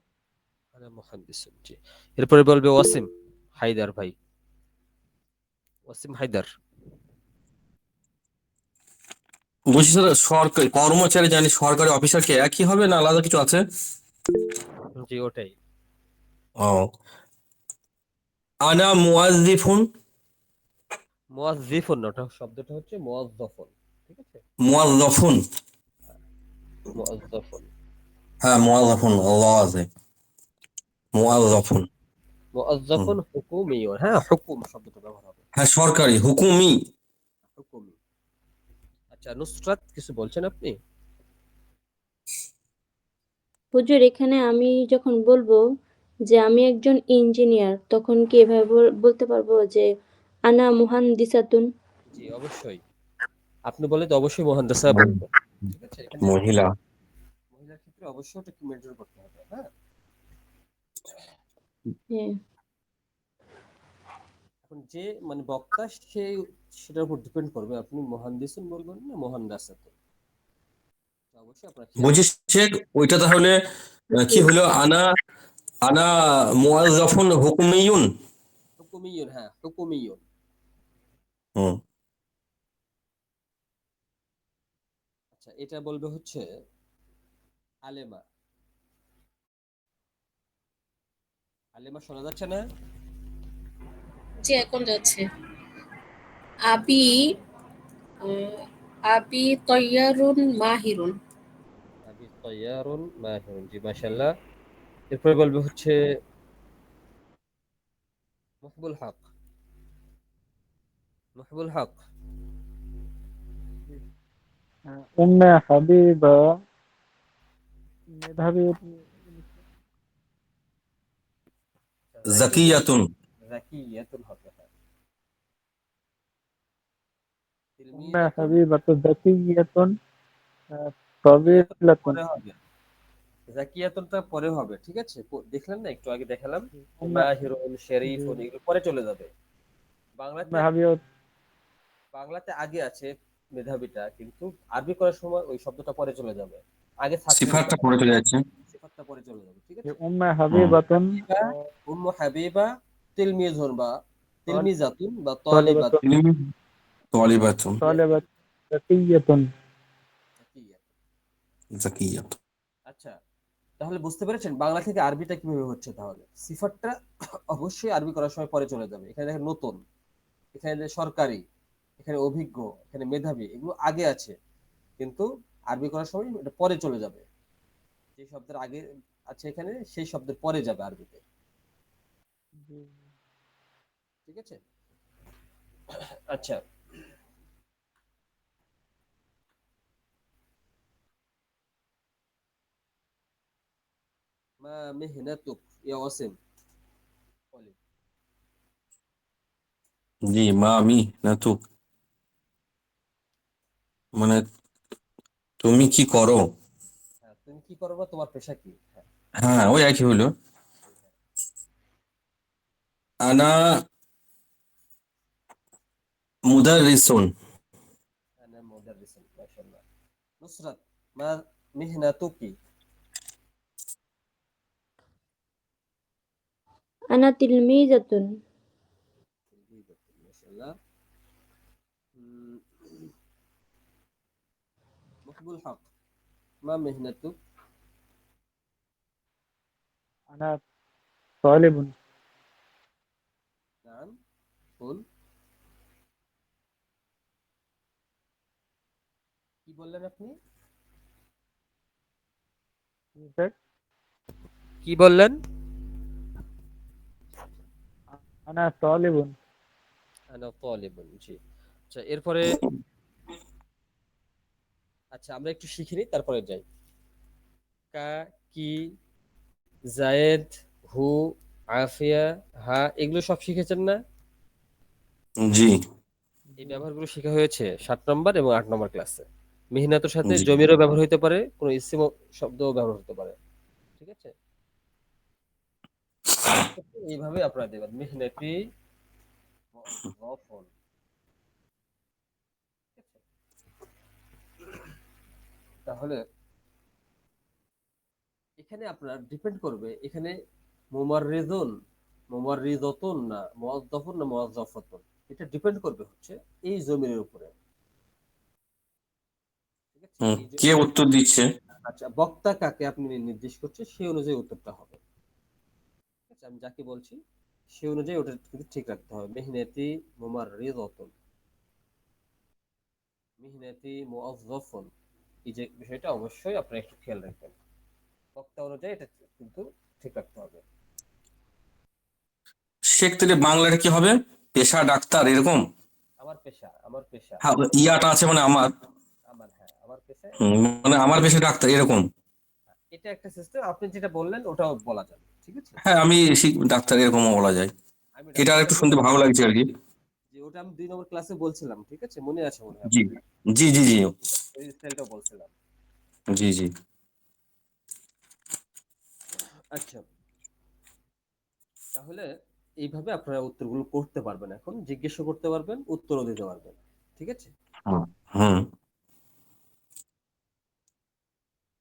আরে মুহাদ্দিসুন। জি, এরপরে বলবে ওয়াসিম হায়দার ভাই। ওয়াসিম হায়দার। বলছি স্যার, সরকারি কর্মচারী জানি, সরকারি অফিসার কি একই হবে না আলাদা কিছু আছে? জি, ওটাই। ও, আনা মুয়াজ্জিফুন। মুয়াজ্জিফুন না, ওটা শব্দটা হচ্ছে মুয়াজ্জাফুন। ঠিক আছে? মুয়াজ্জাফুন। মুয়াজ্জাফুন। হ্যাঁ মুয়াজ্জাফুন, আল্লাহ আছে। মুয়াজ্জাফুন। হুম। মুয়াজ্জাফুন হুকুমিয়ুন। হ্যাঁ, হুকুম শব্দটা ব্যবহার হবে। হ্যাঁ সরকারি, হুকুমি। হুকুমি। আচ্ছা, নুসরাত কিছু বলছেন আপনি? হুজুর, এখানে আমি যখন বলবো যে আমি একজন ইঞ্জিনিয়ার, তখন কি এভাবে বলতে পারবো যে আনা মুহান্দিসাতুন? জি, অবশ্যই। আপনি বলে তো অবশ্যই মুহান্দিসা বলবো। ঠিক আছে? এখানে মহিলা। মহিলার ক্ষেত্রে অবশ্যই ওটা একটু মেনটেন করতে হবে। হ্যাঁ? হ্যাঁ। এখন যে মানে বক্তা, সে সেটার উপর ডিপেন্ড করবে আপনি মুহান্দিসুন বলবেন না মুহান্দাসাতুন। তো অবশ্যই আপনার খেয়াল বলছি রাখবেন। শেখ, ওইটা তাহলে কি হলো? আনা আনা মুয়াজ্জাফুন হুকুমিয়ুন। হুকুমিয়ুন, হ্যাঁ হুকুমিয়ুন। হুম। আচ্ছা, এটা বলবে হচ্ছে আলেমা। আলেমা শোনা যাচ্ছে না? জি, এখন যাচ্ছে। আবি আহ, আবি তৈয়ারুন মাহিরুন। আবি তৈয়ারুন মাহিরুন। জি, মাশাআল্লাহ। এরপরে বলবে হচ্ছে মুহিবুল হক। মুহিবুল হক। উম্মে হাবিবা মেধাবী। জাকিয়াতুন। জাকিয়াতুন। জাকিয়াতুন হবে, হ্যাঁ। উম্মে তিলমিজাতুন। হাবিবাতু যাকিয়াতুন জাকিয়াতুনটা ফাদিলাতুন। পরে হবে। জাকিয়াতুনটা পরে হবে। ঠিক আছে? দেখলেন না, একটু আগে দেখালাম যে উম্মে মাহিরুন, জি, শরীফুন এগুলো পরে চলে যাবে। বাংলাতে উম্মে হাবিবা। বাংলাতে আগে আছে মেধাবীটা, কিন্তু আরবি করার সময় ওই শব্দটা পরে চলে যাবে। আগে ছাত্রী সিফাতটা বোঝাবে, পড়ে চলে যাচ্ছে। সিফাতটা পরে চলে যাবে। ঠিক যে আছে? উম্মে হুম। হাবিবাতুন হাবিবা, উম্মু হাবিবা, তিলমিজুন বা তিলমিজাতুন বা তালিবাতুন তালিবাতুন। তালিবাতুন। তালিবাত যাকিয়াতুন। জাকিয়াতুন। আচ্ছা, তাহলে বুঝতে পেরেছেন বাংলা থেকে আরবিটা কিভাবে হচ্ছে। তাহলে সিফাতটা অবশ্যই আরবি করার সময় পরে চলে যাবে। এখানে দেখেন নতুন, এখানে সরকারি, এখানে অভিজ্ঞ, এখানে মেধাবী, এগুলো আগে আছে, কিন্তু আরবি করার সময় এটা পরে চলে যাবে। যে শব্দের আগে আছে এখানে, সেই শব্দের পরে যাবে আরবিতে। ঠিক আছে? আচ্ছা, মা মেহনাতুক ইয়া ওয়াসিম। বলি। জি, মা আমি নাতুক, মানে তুমি কি করো। হ্যাঁ, তুমি কি করো বা তোমার পেশা কি? হ্যাঁ, হ্যাঁ ওই একই হলো। হ্যাঁ। আনা মুদাররিসুন। আনা মুদাররিসুন। মাশাআল্লাহ। নুসরাত, মা মিহনাতুকি। আনা তিলমিজাতুন। মাশাআল্লাহ। মুহিবুল হক, মা মিহনাতুক। আনা তালিবুন। নাম ফুল। কি বললেন আপনি? স্যার কি বললেন? আনা তালিবুন। আনা তালিবুন, জি। আচ্ছা, এরপরে আচ্ছা আমরা একটু শিখে নিই, তারপরে যাই। কা, কি, জায়েদ, হু, আফিয়া, হা, এগুলো সব শিখেছেন না? জি এই ব্যবহারগুলো শেখা হয়েছে 7 নম্বর এবং 8 নম্বর ক্লাসে। মিহিনাতুর সাথে জি জমিরও ব্যবহার হতে পারে, কোনো ইসিম শব্দও ব্যবহার হতে পারে। ঠিক আছে, এইভাবে আপনারা দেবেন মিহনাতি মুআজ্জাফুন। ঠিক আছে? তাহলে এখানে আপনার ডিপেন্ড করবে, এখানে মুমাররিদুন, মুমাররিদাতুন না মুআজ্জাফুন না মুআজ্জাফাতুন, এটা ডিপেন্ড করবে হচ্ছে এই জমির উপরে। ঠিক আছে, এই যে কে উত্তর দিচ্ছে? আচ্ছা, বক্তা কাকে আপনি নির্দেশ করছে সেই অনুযায়ী উত্তরটা হবে। ঠিক আছে, আমি যাকে বলছি সেই অনুযায়ী ওটা কিন্তু ঠিক রাখতে হবে। মিহনাতি মুমাররিদাতুন, মিহনাতি মুআজ্জাফুন, এই যে বিষয়টা অবশ্যই আপনারা একটু খেয়াল রাখবেন। বক্তা অনুযায়ী এটা কিন্তু ঠিক রাখতে হবে। শেখ তাহলে বাংলাটা কি হবে? পেশা ডাক্তার এরকম? আমার পেশা, আমার পেশা, হ্যাঁ, ইয়াটা আছে মানে আমার। আমার, হ্যাঁ আমার পেশা। মানে আমার পেশা ডাক্তার এরকম। এটা একটা সিস্টেম, আপনি যেটা বললেন ওটাও বলা যাবে। ঠিক আছে, হ্যাঁ, আমি ডাক্তার এরকমও বলা যায়। আমি এটা ডাক্তার, একটু শুনতে ভালো লাগছে আর কি। যে ওটা আমি 2 নম্বর ক্লাসে বলছিলাম। ঠিক আছে, মনে আছে মনে হয় জি আপনার? জি জি জি ওই স্টাইলটাও বলছিলাম। জি জি। আচ্ছা, তাহলে এইভাবে আপনারা উত্তরগুলো করতে পারবেন, এখন জিজ্ঞেসও করতে পারবেন, উত্তরও দিতে পারবেন। ঠিক আছে, হুম হুম।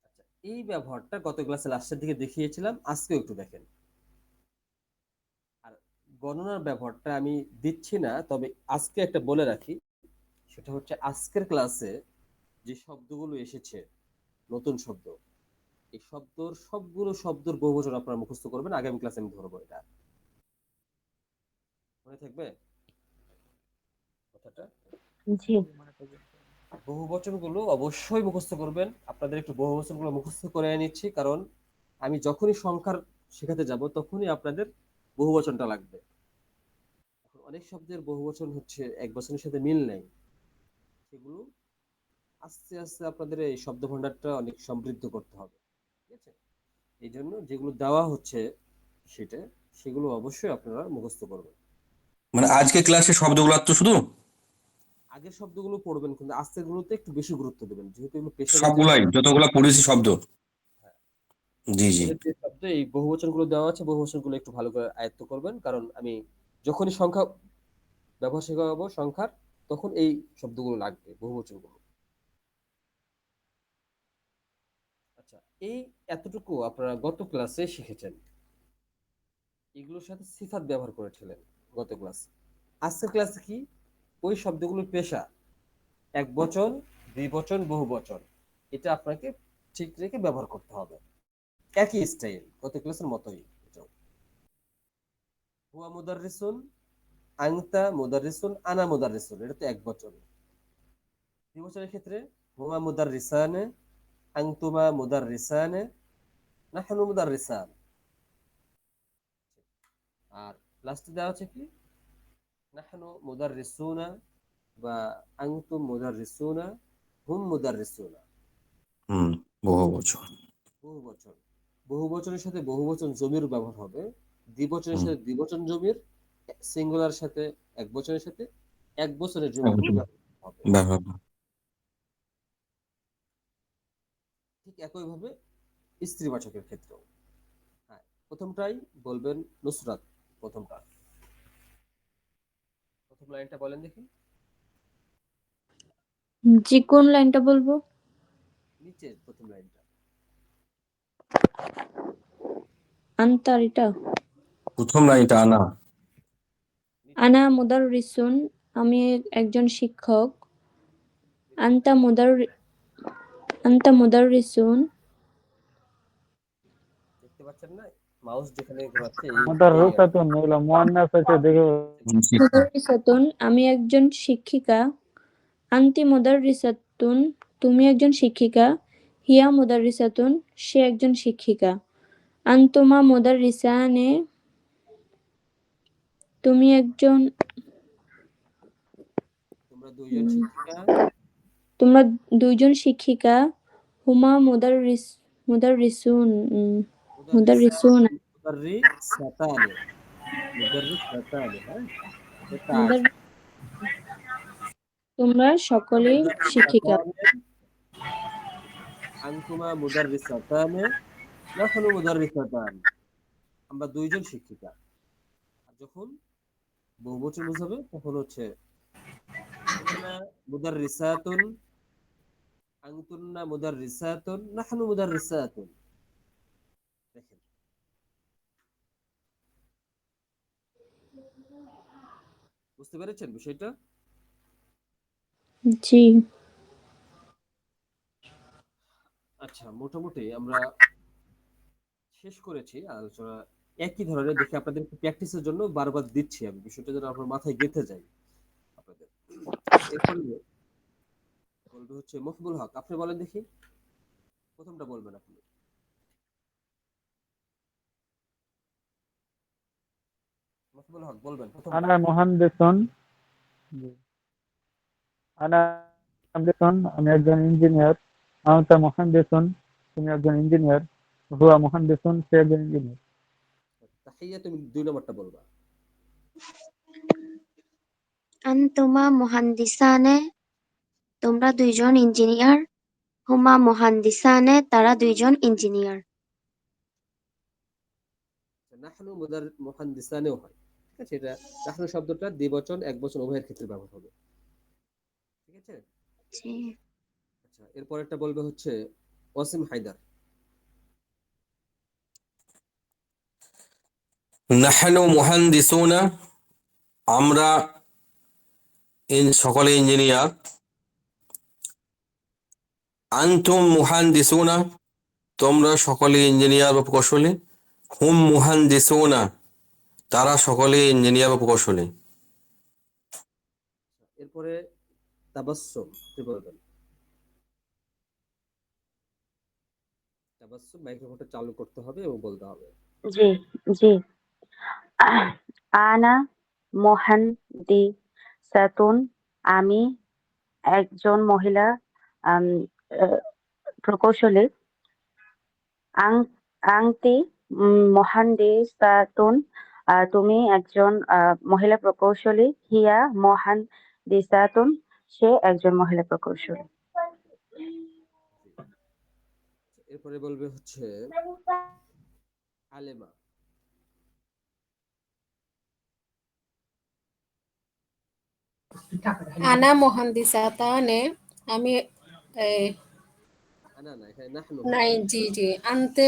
আচ্ছা এই ব্যবহারটা গত ক্লাসে লাস্টের দিকে দেখিয়েছিলাম, আজকেও একটু দেখেন। আর গণনার ব্যবহারটা আমি দিচ্ছি না, তবে আজকে একটা বলে রাখি, সেটা হচ্ছে আজকের ক্লাসে যে শব্দগুলো এসেছে, নতুন শব্দ, এই সবগুলো শব্দের বহুবচন আপনারা মুখস্থ করবেন। আগামী ক্লাসে আমি ধরবো, এটা মনে থাকবে কথাটা? জি। বহুবচনগুলো অবশ্যই মুখস্থ করবেন। আপনাদের একটু বহুবচনগুলো মুখস্থ করে নিচ্ছি, কারণ আমি যখনই সংখ্যার শেখাতে যাব তখনই আপনাদের বহুবচনটা লাগবে। এখন অনেক শব্দের বহুবচন হচ্ছে এক বচনের সাথে মিল নেই, সেগুলো আস্তে আস্তে আপনাদের এই শব্দ ভান্ডারটা অনেক সমৃদ্ধ করতে হবে। ঠিক আছে, এই জন্য যেগুলো দেওয়া হচ্ছে সেটা, সেগুলো অবশ্যই আপনারা মুখস্থ করবেন। মানে আজকে ক্লাসে শব্দগুলো তো শুধু আগের শব্দগুলো পড়বেন, কিন্তু আজকের গুলোতে একটু বেশি গুরুত্ব দেবেন, যেহেতু এগুলো পেশা জাতীয় সবগুলাই শব্দ। যতগুলা পড়েছি শব্দ। হ্যাঁ, জি জি। পেশা জাতীয় শব্দ, এই বহুবচন গুলো দেওয়া আছে, বহুবচন গুলো একটু ভালো করে আয়ত্ত করবেন, কারণ আমি যখনই সংখ্যা ব্যবহার শেখাবো সংখ্যার, তখন এই শব্দগুলো লাগবে, বহুবচন গুলো। আচ্ছা, এই এতটুকু আপনারা গত ক্লাসে শিখেছেন, এগুলোর সাথে সিফাত ব্যবহার করেছিলেন গত ক্লাসে। আজকের ক্লাসে কি ওই শব্দগুলোর পেশা, এক বচন, দ্বিবচন, বহুবচন, এটা আপনাকে ঠিক রেখে ব্যবহার করতে হবে। একই স্টাইল, গত ক্লাসের মতোই এটাও। হুয়া মুদাররিসুন, আনতা মুদাররিসুন, আনা মুদাররিসুন, এটা তো এক বচন। দ্বিবচনের ক্ষেত্রে হুয়া মুদাররিসানে, আনতুমা মুদাররিসানে, নাহনু মুদাররিসান। আর লাস্টে দেওয়া আছে কি নাহনু মুদাররিসুনা বা আনতুম মুদাররিসুনা, হুম মুদাররিসুনা। হুম, বহু বছর। বহুবচন, বহুবচনের সাথে বহুবচন জমির ব্যবহার হবে, দ্বিবচনের হুম, সাথে দ্বিবচন জমির, সিঙ্গুলার সাথে এক বচনের সাথে এক বচনের এক জমিগুলো বছর ব্যবহার হবে। ব্যবহার। ঠিক একইভাবে স্ত্রীবাচকের ক্ষেত্রেও। হ্যাঁ, প্রথমটাই বলবেন নুসরাত, প্রথমটা, প্রথম লাইনটা বলেন দেখি। জি, কোন লাইনটা বলবো? নিচে প্রথম লাইনটা। আনতার এটা। প্রথম লাইনটা আনা। আনা মুদাররিসুন, আমি একজন শিক্ষক। আনতা মুদার আনতা মুদাররিসুন, দেখতে পাচ্ছেন না মাউস যেখানে ঘোরাচ্ছে মুদাররিসাতুন এগুলো মুয়ান্নাস আছে দেখে মুদাররিসাতুন আমি একজন শিক্ষিকা। আন্তি মুদাররিসাতুন তুমি একজন শিক্ষিকা। হিয়া মুদাররিসাতুন সে একজন শিক্ষিকা। আনতুমা মুদাররিসানে তুমি একজন তোমরা দুইজন শিক্ষিকা। তোমরা দুইজন শিক্ষিকা। হুমা মুদাররিসুন মুদাররিসুন মুদাররিসাতানে মুদাররিসাতানে, হ্যাঁ এটা মুদার তোমরা সকলেই শিক্ষিকা। আনতুমা মুদাররিসাতানে নাহনু মুদাররিসাতান, আমরা দুইজন শিক্ষিকা। আর যখন বহুবচন বোঝাবে তখন হচ্ছে আনতুন্না মুদাররিসাতুন, আনতুন্না মুদাররিসাতুন, নাহনু মুদাররিসাতুন। দেখেন বুঝতে পেরেছেন বিষয়টা? জি আচ্ছা, মোটামুটি আমরা শেষ করেছি আলোচনা। একই ধরনের দেখে আপনাদের প্র্যাকটিসের জন্য বারবার দিচ্ছি আমি, বিষয়টা যেন আপনার মাথায় গেঁথে যায় আপনাদের। এরপরে বলবে হচ্ছে মকবুল হক, আপনি বলেন দেখি, প্রথমটা বলবেন আপনি। মকবুল হক বলবেন প্রথম। আনা মুহান্দিসুন জি। আনা মুহান্দিসুন আমি একজন ইঞ্জিনিয়ার। আনতা মুহান্দিসুন তুমি একজন ইঞ্জিনিয়ার। হুয়া মুহান্দিসুন সে একজন ইঞ্জিনিয়ার। তাহিয়া তুমি 2 নম্বরটা বলবা। আনতুমা মুহান্দিসানে তোমরা দুইজন ইঞ্জিনিয়ার। হুমা মুহান্দিসানে তারা দুইজন ইঞ্জিনিয়ার। নাহনু মুহান্দিসানেও হয়, ঠিক আছে? এটা নাহনু শব্দটা দ্বিবচন একবচন উভয়ের ক্ষেত্রে ব্যবহার হবে, ঠিক আছে? জি। আচ্ছা, এরপরেরটা বলবে হচ্ছে ওয়াসিম হায়দার। নাহনু মুহান্দিসুনা আমরা সকলে ইঞ্জিনিয়ার। আনতুম মুহান্দিসুনা তোমরা সকলে ইঞ্জিনিয়ার বা প্রকৌশলী। হুম মুহান্দিসুনা তারা সকলে ইঞ্জিনিয়ার বা প্রকৌশলী। এরপরে তাবাসসুম, আপনি বলবেন। তাবাসসুম মাইক্রোফোনটা চালু করতে হবে এবং বলতে হবে। জি জি আনা মুহান্দিসাতুন আমি একজন মহিলা আম, আহ, প্রকৌশলী। আংটি মুহান্দিসাতুন তুমি একজন মহিলা প্রকৌশলী। হিয়া মুহান্দিসাতুন সে একজন মহিলা প্রকৌশলী। এরপরে বলবে হচ্ছে আলেমা। আনা মুহান্দিসাতানে আমি আনা না, এখানে নাহনু নাই হবে। জি জি আনতে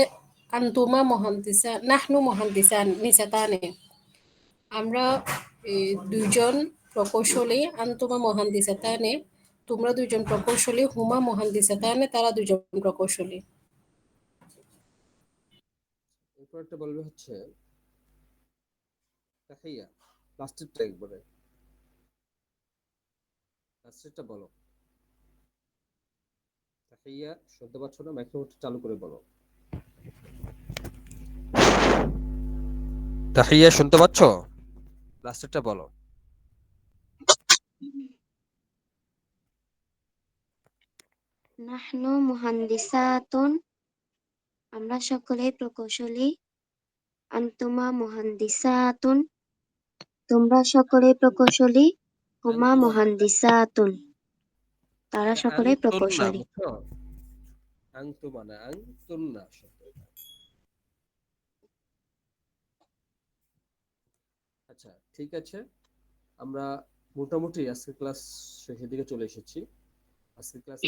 আন্তুমা মুহান্দিসা নাহনু মুহান্দিসান নিসাতানে আমরা দুইজন প্রকৌশলী। আন্তুমা মুহান্দিসাতানে তোমরা দুইজন প্রকৌশলী। হুমা মুহান্দিসাতানে তারা দুইজন প্রকৌশলী। এরপর একটা বলবে হচ্ছে তাহিয়া, লাস্টেরটা একবারে লাস্টেরটা বলো। তাহিয়া শুনতে পাচ্ছ না? মাইক্রোফোনটা চালু করে বলো। তাহিয়া শুনতে পাচ্ছ? লাস্টেরটা বলো। নাহনু মুহান্দিসাতুন আমরা সকলেই প্রকৌশলী। আনতুমা মুহান্দিসাতুন তোমরা সকলেই প্রকৌশলী। হুমা আনতুমা মুহান্দিসাতুন তারা এটা সকলেই আনতুন্না, প্রকৌশলী। বুঝছো? আনতুমা না, আনতুন্না শব্দ এটা। আচ্ছা, ঠিক আছে, আমরা মোটামুটি আজকের ক্লাস শেষের দিকে চলে এসেছি। আজকের ক্লাসে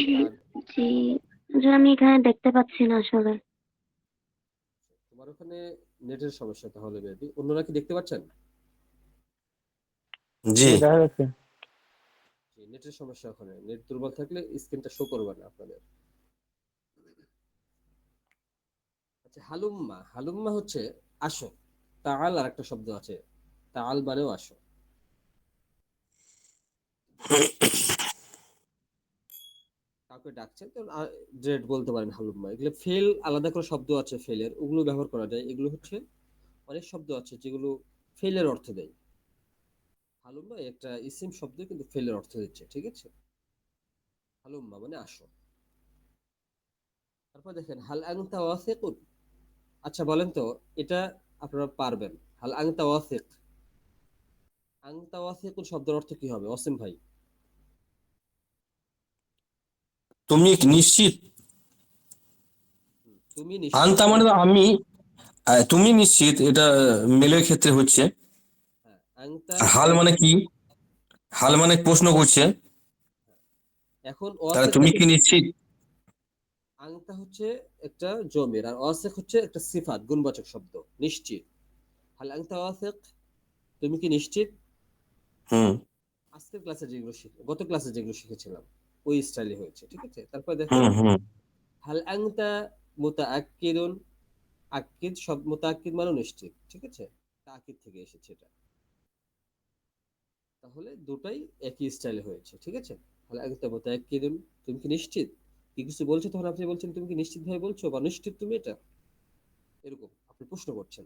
জি আমি এখানে দেখতে পাচ্ছি না আসলে। তোমার ওখানে নেটের সমস্যা তাহলে বেবি, অন্যরা কি দেখতে পাচ্ছেন? জি দেখা যাচ্ছে নেটের সমস্যা, ওখানে নেট দুর্বল থাকলে স্ক্রিনটা শো করবে না আপনাদের। আচ্ছা, হালুম্মা। হালুম্মা হচ্ছে আসো, তাআল আর একটা শব্দ আছে, তাআল মানেও আসো। কাউকে ডাকছেন তো ডিরেক্ট বলতে পারেন হালুম্মা। এগুলো ফেল আলাদা করে শব্দ আছে ফেলের, ওগুলো ব্যবহার করা যায়। এগুলো হচ্ছে অনেক শব্দ আছে যেগুলো ফেলের অর্থ দেয়। হালুম্মা একটা ইসিম শব্দ কিন্তু ফেলের অর্থ দিচ্ছে, ঠিক আছে? হালুম্মা মানে আসো। তারপর দেখেন হাল আনতা ওয়াসিকুন। আচ্ছা বলেন তো, এটা আপনারা পারবেন। হাল আনতা ওয়াসিক, আনতা ওয়াসিকুন শব্দের অর্থ কি হবে অসীম ভাই? তুমি নিশ্চিত? তুমি নিশ্চিত আনতা মানে তো আমি, তুমি নিশ্চিত, এটা মেলের ক্ষেত্রে হচ্ছে। হ্যাঁ, আনতা হাল মানে কি? হাল মানে প্রশ্ন করছে, এখন তাহলে ওয়াসিক তুমি কি দেখেন, নিশ্চিত? আনতা হচ্ছে একটা জমির আর ওয়াসিক হচ্ছে একটা সিফাত গুণবাচক শব্দ, নিশ্চিত। হাল আনতা ওয়াসিক, তুমি কি নিশ্চিত? হুম আজকের ক্লাসে যেগুলো গত ক্লাসে যেগুলো শিখেছিলাম ওই স্টাইলে হয়েছে, ঠিক আছে? তারপর দেখেন হুম হুম হাল আনতা মুতাআক্কিদুন। আক্কিদ শব্দ, মুতাআক্কিদ মানে নিশ্চিত, ঠিক আছে? তাকিদ থেকে এসেছে এটা। তাহলে দুটাই একই স্টাইলে হয়েছে, ঠিক আছে? তাহলে আনতা মুতাআক্কিদুন, তুমি কি নিশ্চিত? কি কিছু বলছো তখন আপনি বলছেন তুমি কি নিশ্চিত ভাবে বলছো বা নিশ্চিত তুমি এটা, এরকম আপনি প্রশ্ন করছেন।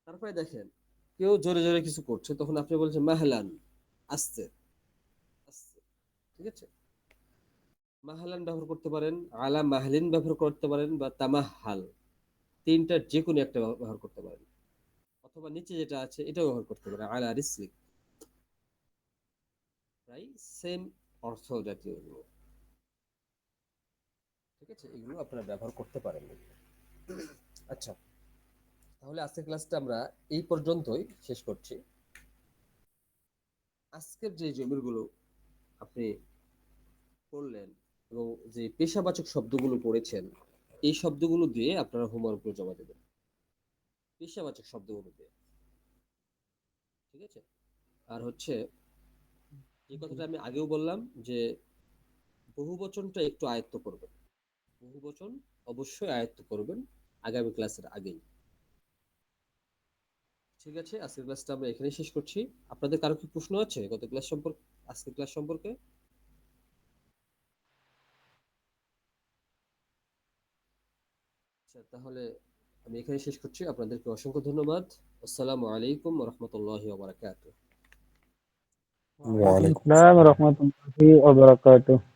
তারপরে দেখেন কেউ জোরে জোরে কিছু করছে, তখন আপনি বলছেন মাহলান, আস্তে আস্তে, ঠিক আছে? মাহলান ব্যবহার করতে পারেন, আলা মাহলিন ব্যবহার করতে পারেন, বা তামাহাল, তিনটার যে কোনো একটা ব্যবহার করতে পারেন। অথবা নিচে যেটা আছে এটাও ব্যবহার করতে পারেন, আলা রিসলিক। প্রায় সেম অর্থ জাতীয় এগুলো, ঠিক আছে? এগুলো আপনারা ব্যবহার করতে পারেন। আচ্ছা, তাহলে আজকের ক্লাসটা আমরা এই পর্যন্তই শেষ করছি। আজকের যে জমিরগুলো আপনি পড়লেন এবং যে পেশাবাচক শব্দগুলো পড়েছেন, এই শব্দগুলো দিয়ে আপনারা হোমওয়ার্কগুলো জমা দেবেন, পেশাবাচক শব্দগুলো দিয়ে, ঠিক আছে? আর হচ্ছে যে কথাটা আমি আগেও বললাম যে বহুবচনটা একটু আয়ত্ত করবেন, বহুবচন অবশ্যই আয়ত্ত করবেন আগামী ক্লাসের আগেই। ঠিক আছে, আজকের ক্লাসটা আমরা এখানেই শেষ করছি। আপনাদের কারো কি প্রশ্ন আছে গত ক্লাস সম্পর্কে, আজকের ক্লাস সম্পর্কে? আচ্ছা, তাহলে আমি এখানে শেষ করছি। আপনাদেরকে অসংখ্য ধন্যবাদ। আসসালামু আলাইকুম ওয়া রাহমাতুল্লাহি ওয়া বারাকাতুহু। ওয়ালাইকুম আসসালাম ওয়া রাহমাতুল্লাহি ওয়া বারাকাতুহু।